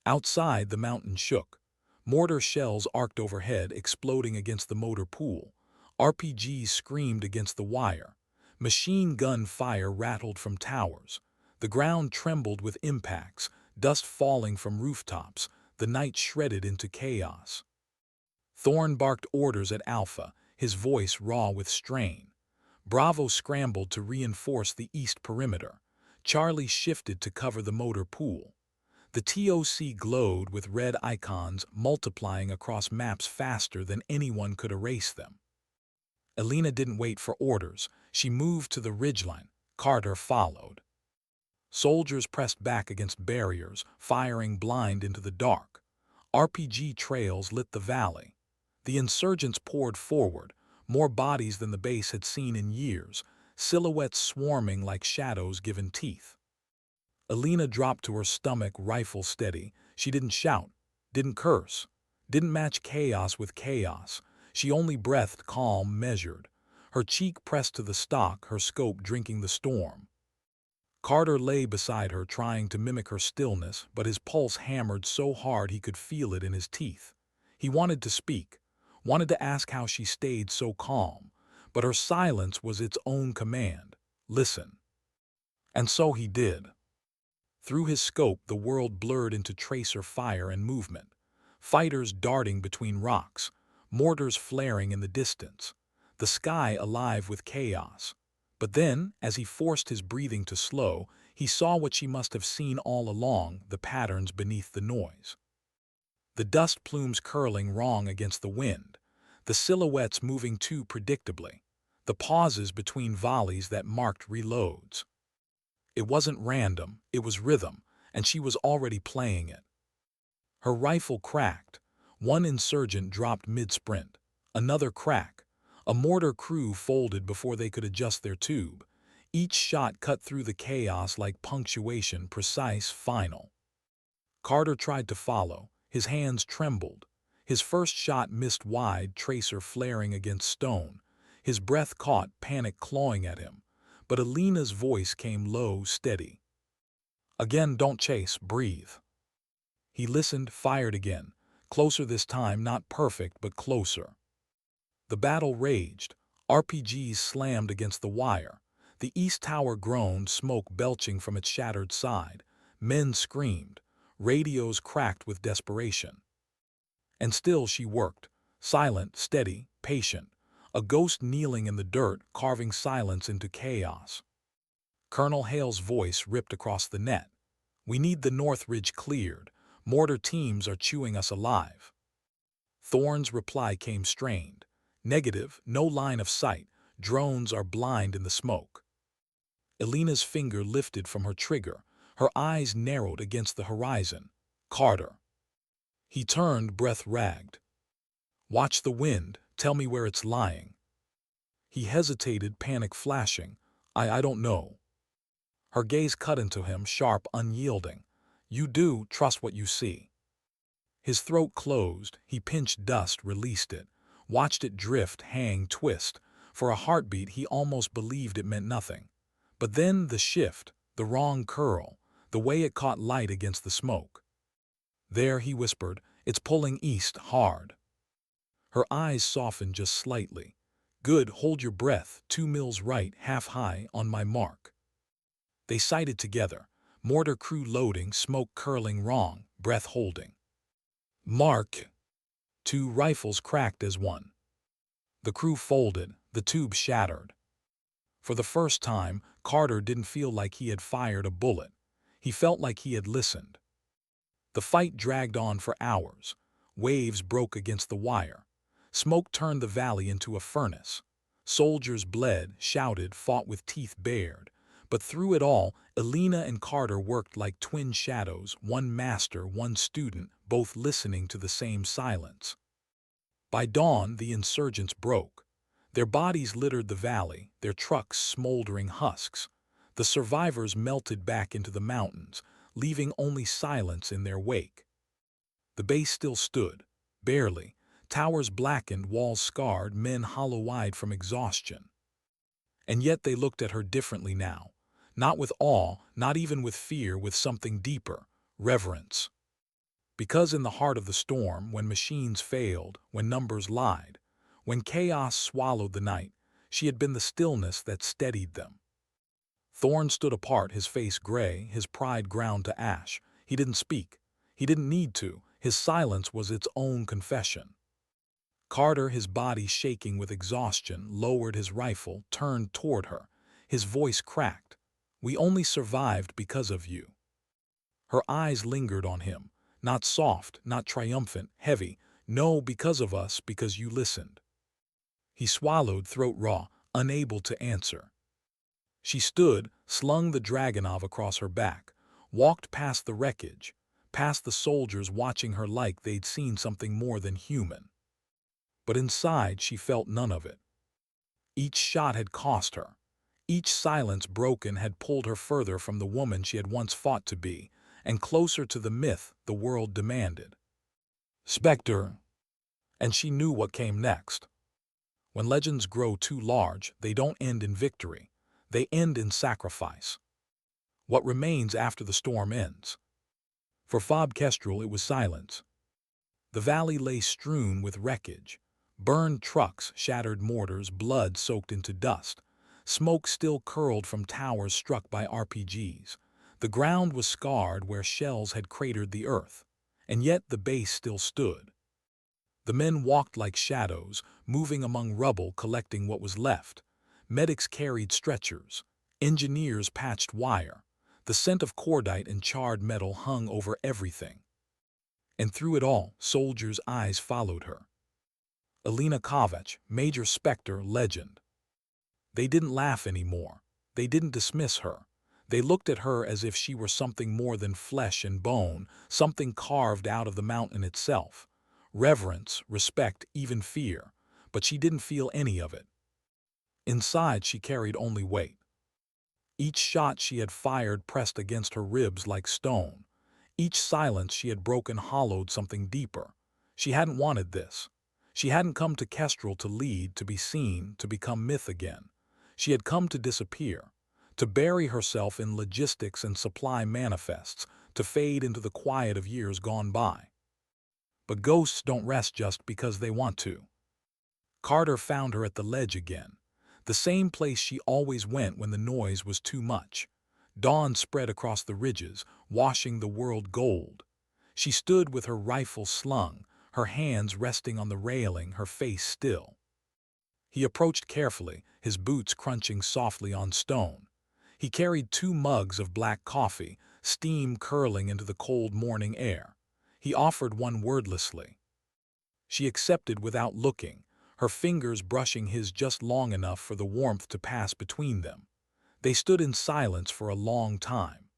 [SPEAKER 1] Outside, the mountain shook. Mortar shells arced overhead, exploding against the motor pool. RPGs screamed against the wire. Machine gun fire rattled from towers. The ground trembled with impacts, dust falling from rooftops. The night shredded into chaos. Thorne barked orders at Alpha, his voice raw with strain. Bravo scrambled to reinforce the east perimeter. Charlie shifted to cover the motor pool. The TOC glowed with red icons multiplying across maps faster than anyone could erase them. Elena didn't wait for orders. She moved to the ridgeline. Carter followed. Soldiers pressed back against barriers, firing blind into the dark. RPG trails lit the valley. The insurgents poured forward, more bodies than the base had seen in years, silhouettes swarming like shadows given teeth. Elena dropped to her stomach, rifle steady. She didn't shout, didn't curse, didn't match chaos with chaos. She only breathed calm, measured. Her cheek pressed to the stock, her scope drinking the storm. Carter lay beside her, trying to mimic her stillness, but his pulse hammered so hard he could feel it in his teeth. He wanted to speak, wanted to ask how she stayed so calm, but her silence was its own command. Listen. And so he did. Through his scope, the world blurred into tracer fire and movement. Fighters darting between rocks, mortars flaring in the distance, the sky alive with chaos. But then, as he forced his breathing to slow, he saw what she must have seen all along, the patterns beneath the noise. The dust plumes curling wrong against the wind, the silhouettes moving too predictably, the pauses between volleys that marked reloads. It wasn't random, it was rhythm, and she was already playing it. Her rifle cracked. One insurgent dropped mid-sprint. Another crack. A mortar crew folded before they could adjust their tube. Each shot cut through the chaos like punctuation, precise, final. Carter tried to follow. His hands trembled. His first shot missed wide, tracer flaring against stone. His breath caught, panic clawing at him. But Elena's voice came low, steady. "Again, don't chase, breathe." He listened, fired again. Closer this time, not perfect, but closer. The battle raged. RPGs slammed against the wire. The east tower groaned, smoke belching from its shattered side. Men screamed. Radios cracked with desperation. And still she worked, silent, steady, patient, a ghost kneeling in the dirt, carving silence into chaos. Colonel Hale's voice ripped across the net. "We need the North Ridge cleared. Mortar teams are chewing us alive." Thorne's reply came strained. "Negative, no line of sight. Drones are blind in the smoke." Elena's finger lifted from her trigger. Her eyes narrowed against the horizon. "Carter." He turned, breath ragged. "Watch the wind. Tell me where it's lying." He hesitated, panic flashing. I don't know." Her gaze cut into him, sharp, unyielding. "You do trust what you see." His throat closed. He pinched dust, released it, watched it drift, hang, twist. For a heartbeat, he almost believed it meant nothing. But then the shift, the wrong curl, the way it caught light against the smoke. "There," he whispered, "it's pulling east, hard." Her eyes softened just slightly. "Good, hold your breath, 2 mils right, half high, on my mark." They sighted together, mortar crew loading, smoke curling wrong, breath holding. "Mark." 2 rifles cracked as one. The crew folded, the tube shattered. For the first time, Carter didn't feel like he had fired a bullet. He felt like he had listened. The fight dragged on for hours. Waves broke against the wire. Smoke turned the valley into a furnace. Soldiers bled, shouted, fought with teeth bared. But through it all, Elena and Carter worked like twin shadows, one master, one student, both listening to the same silence. By dawn, the insurgents broke. Their bodies littered the valley, their trucks smoldering husks. The survivors melted back into the mountains, leaving only silence in their wake. The base still stood, barely, towers blackened, walls scarred, men hollow-eyed from exhaustion. And yet they looked at her differently now. Not with awe, not even with fear, with something deeper, reverence. Because in the heart of the storm, when machines failed, when numbers lied, when chaos swallowed the night, she had been the stillness that steadied them. Thorne stood apart, his face gray, his pride ground to ash. He didn't speak. He didn't need to. His silence was its own confession. Carter, his body shaking with exhaustion, lowered his rifle, turned toward her. His voice cracked. "We only survived because of you." Her eyes lingered on him, not soft, not triumphant, heavy. "No, because of us, because you listened." He swallowed, throat raw, unable to answer. She stood, slung the Dragunov across her back, walked past the wreckage, past the soldiers watching her like they'd seen something more than human. But inside she felt none of it. Each shot had cost her. Each silence broken had pulled her further from the woman she had once fought to be, and closer to the myth the world demanded. Spectre. And she knew what came next. When legends grow too large, they don't end in victory. They end in sacrifice. What remains after the storm ends? For Fob Kestrel it was silence. The valley lay strewn with wreckage. Burned trucks, shattered mortars, blood soaked into dust. Smoke still curled from towers struck by RPGs. The ground was scarred where shells had cratered the earth. And yet the base still stood. The men walked like shadows, moving among rubble, collecting what was left. Medics carried stretchers. Engineers patched wire. The scent of cordite and charred metal hung over everything. And through it all, soldiers' eyes followed her. Elena Kovac, Major Spectre, legend. They didn't laugh anymore. They didn't dismiss her. They looked at her as if she were something more than flesh and bone, something carved out of the mountain itself. Reverence, respect, even fear. But she didn't feel any of it. Inside she carried only weight. Each shot she had fired pressed against her ribs like stone. Each silence she had broken hollowed something deeper. She hadn't wanted this. She hadn't come to Kestrel to lead, to be seen, to become myth again. She had come to disappear, to bury herself in logistics and supply manifests, to fade into the quiet of years gone by. But ghosts don't rest just because they want to. Carter found her at the ledge again, the same place she always went when the noise was too much. Dawn spread across the ridges, washing the world gold. She stood with her rifle slung, her hands resting on the railing, her face still. He approached carefully, his boots crunching softly on stone. He carried 2 mugs of black coffee, steam curling into the cold morning air. He offered one wordlessly. She accepted without looking, her fingers brushing his just long enough for the warmth to pass between them. They stood in silence for a long time.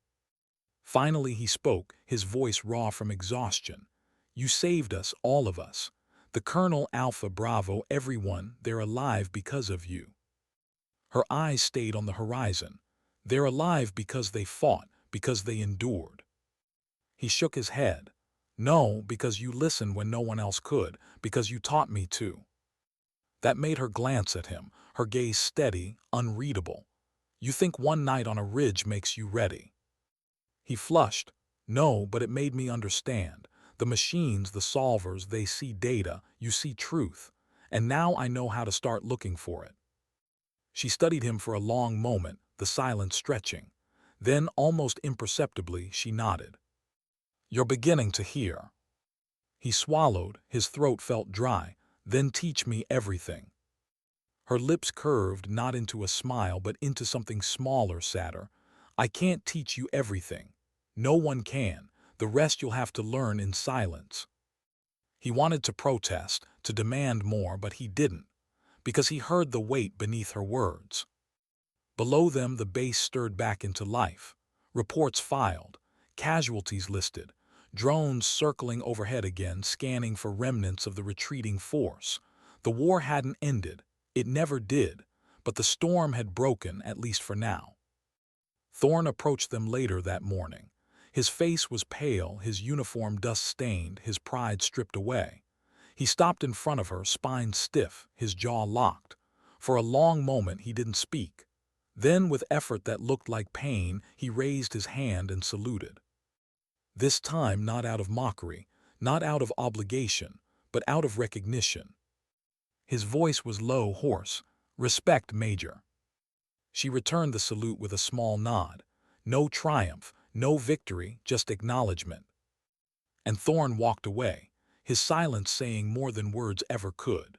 [SPEAKER 1] Finally he spoke, his voice raw from exhaustion. "You saved us, all of us. The Colonel, Alpha, Bravo, everyone, they're alive because of you." Her eyes stayed on the horizon. "They're alive because they fought, because they endured." He shook his head. "No, because you listened when no one else could, because you taught me to." That made her glance at him, her gaze steady, unreadable. "You think one night on a ridge makes you ready." He flushed. "No, but it made me understand. The machines, the solvers, they see data, you see truth. And now I know how to start looking for it." She studied him for a long moment, the silence stretching. Then, almost imperceptibly, she nodded. "You're beginning to hear." He swallowed, his throat felt dry. "Then teach me everything." Her lips curved, not into a smile, but into something smaller, sadder. "I can't teach you everything. No one can. The rest you'll have to learn in silence." He wanted to protest, to demand more, but he didn't. because he heard the weight beneath her words. Below them, the base stirred back into life. Reports filed, casualties listed, drones circling overhead again, scanning for remnants of the retreating force. The war hadn't ended. It never did. But the storm had broken, at least for now. Thorne approached them later that morning. His face was pale, his uniform dust-stained, his pride stripped away. He stopped in front of her, spine stiff, his jaw locked. For a long moment he didn't speak. Then, with effort that looked like pain, he raised his hand and saluted. This time not out of mockery, not out of obligation, but out of recognition. His voice was low, hoarse. "Respect, Major." She returned the salute with a small nod. No triumph, no victory, just acknowledgement. And Thorne walked away, his silence saying more than words ever could.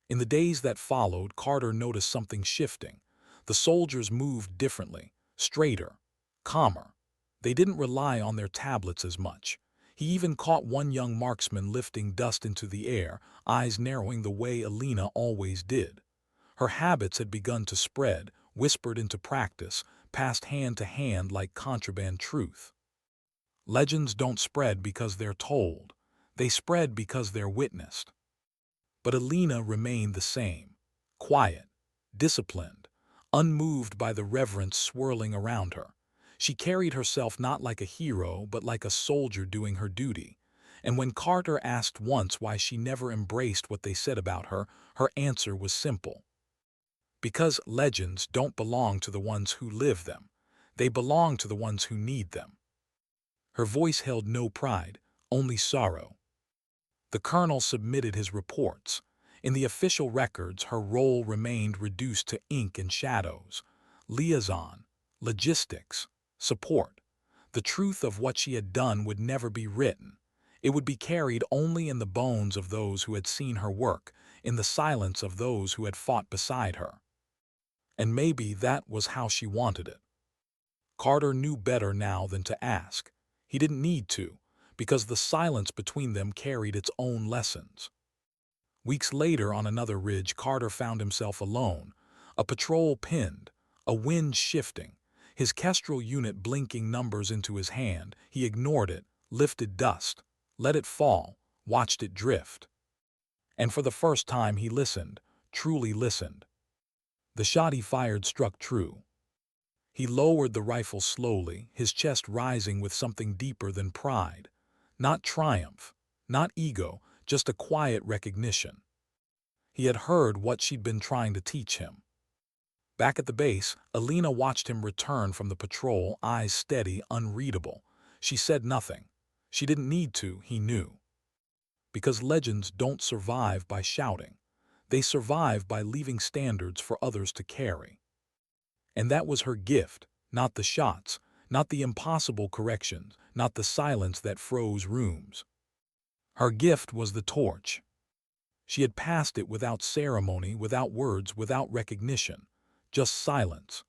[SPEAKER 1] In the days that followed, Carter noticed something shifting. The soldiers moved differently, straighter, calmer. They didn't rely on their tablets as much. He even caught one young marksman lifting dust into the air, eyes narrowing the way Alina always did. Her habits had begun to spread, whispered into practice, passed hand to hand like contraband truth. Legends don't spread because they're told. They spread because they're witnessed. But Alina remained the same, quiet, disciplined, unmoved by the reverence swirling around her. She carried herself not like a hero, but like a soldier doing her duty. And when Carter asked once why she never embraced what they said about her, her answer was simple. Because legends don't belong to the ones who live them. They belong to the ones who need them. Her voice held no pride, only sorrow. The colonel submitted his reports. In the official records, her role remained reduced to ink and shadows, liaison, logistics, support. The truth of what she had done would never be written. It would be carried only in the bones of those who had seen her work, in the silence of those who had fought beside her. And maybe that was how she wanted it. Carter knew better now than to ask. He didn't need to, because the silence between them carried its own lessons. Weeks later, on another ridge, Carter found himself alone, a patrol pinned, a wind shifting, his Kestrel unit blinking numbers into his hand. He ignored it, lifted dust, let it fall, watched it drift. And for the first time he listened, truly listened. The shot he fired struck true. He lowered the rifle slowly, his chest rising with something deeper than pride. Not triumph, not ego, just a quiet recognition. He had heard what she'd been trying to teach him. Back at the base, Alina watched him return from the patrol, eyes steady, unreadable. She said nothing. She didn't need to, he knew. Because legends don't survive by shouting. They survive by leaving standards for others to carry. And that was her gift, not the shots, not the impossible corrections, not the silence that froze rooms. Her gift was the torch. She had passed it without ceremony, without words, without recognition, just silence.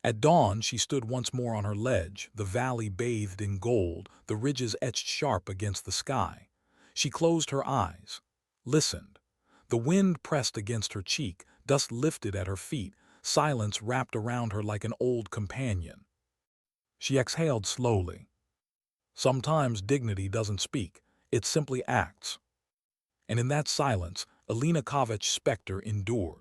[SPEAKER 1] At dawn, she stood once more on her ledge, the valley bathed in gold, the ridges etched sharp against the sky. She closed her eyes, listened. The wind pressed against her cheek, dust lifted at her feet, silence wrapped around her like an old companion. She exhaled slowly. Sometimes dignity doesn't speak, it simply acts. And in that silence, Alina Kovacs' specter endured.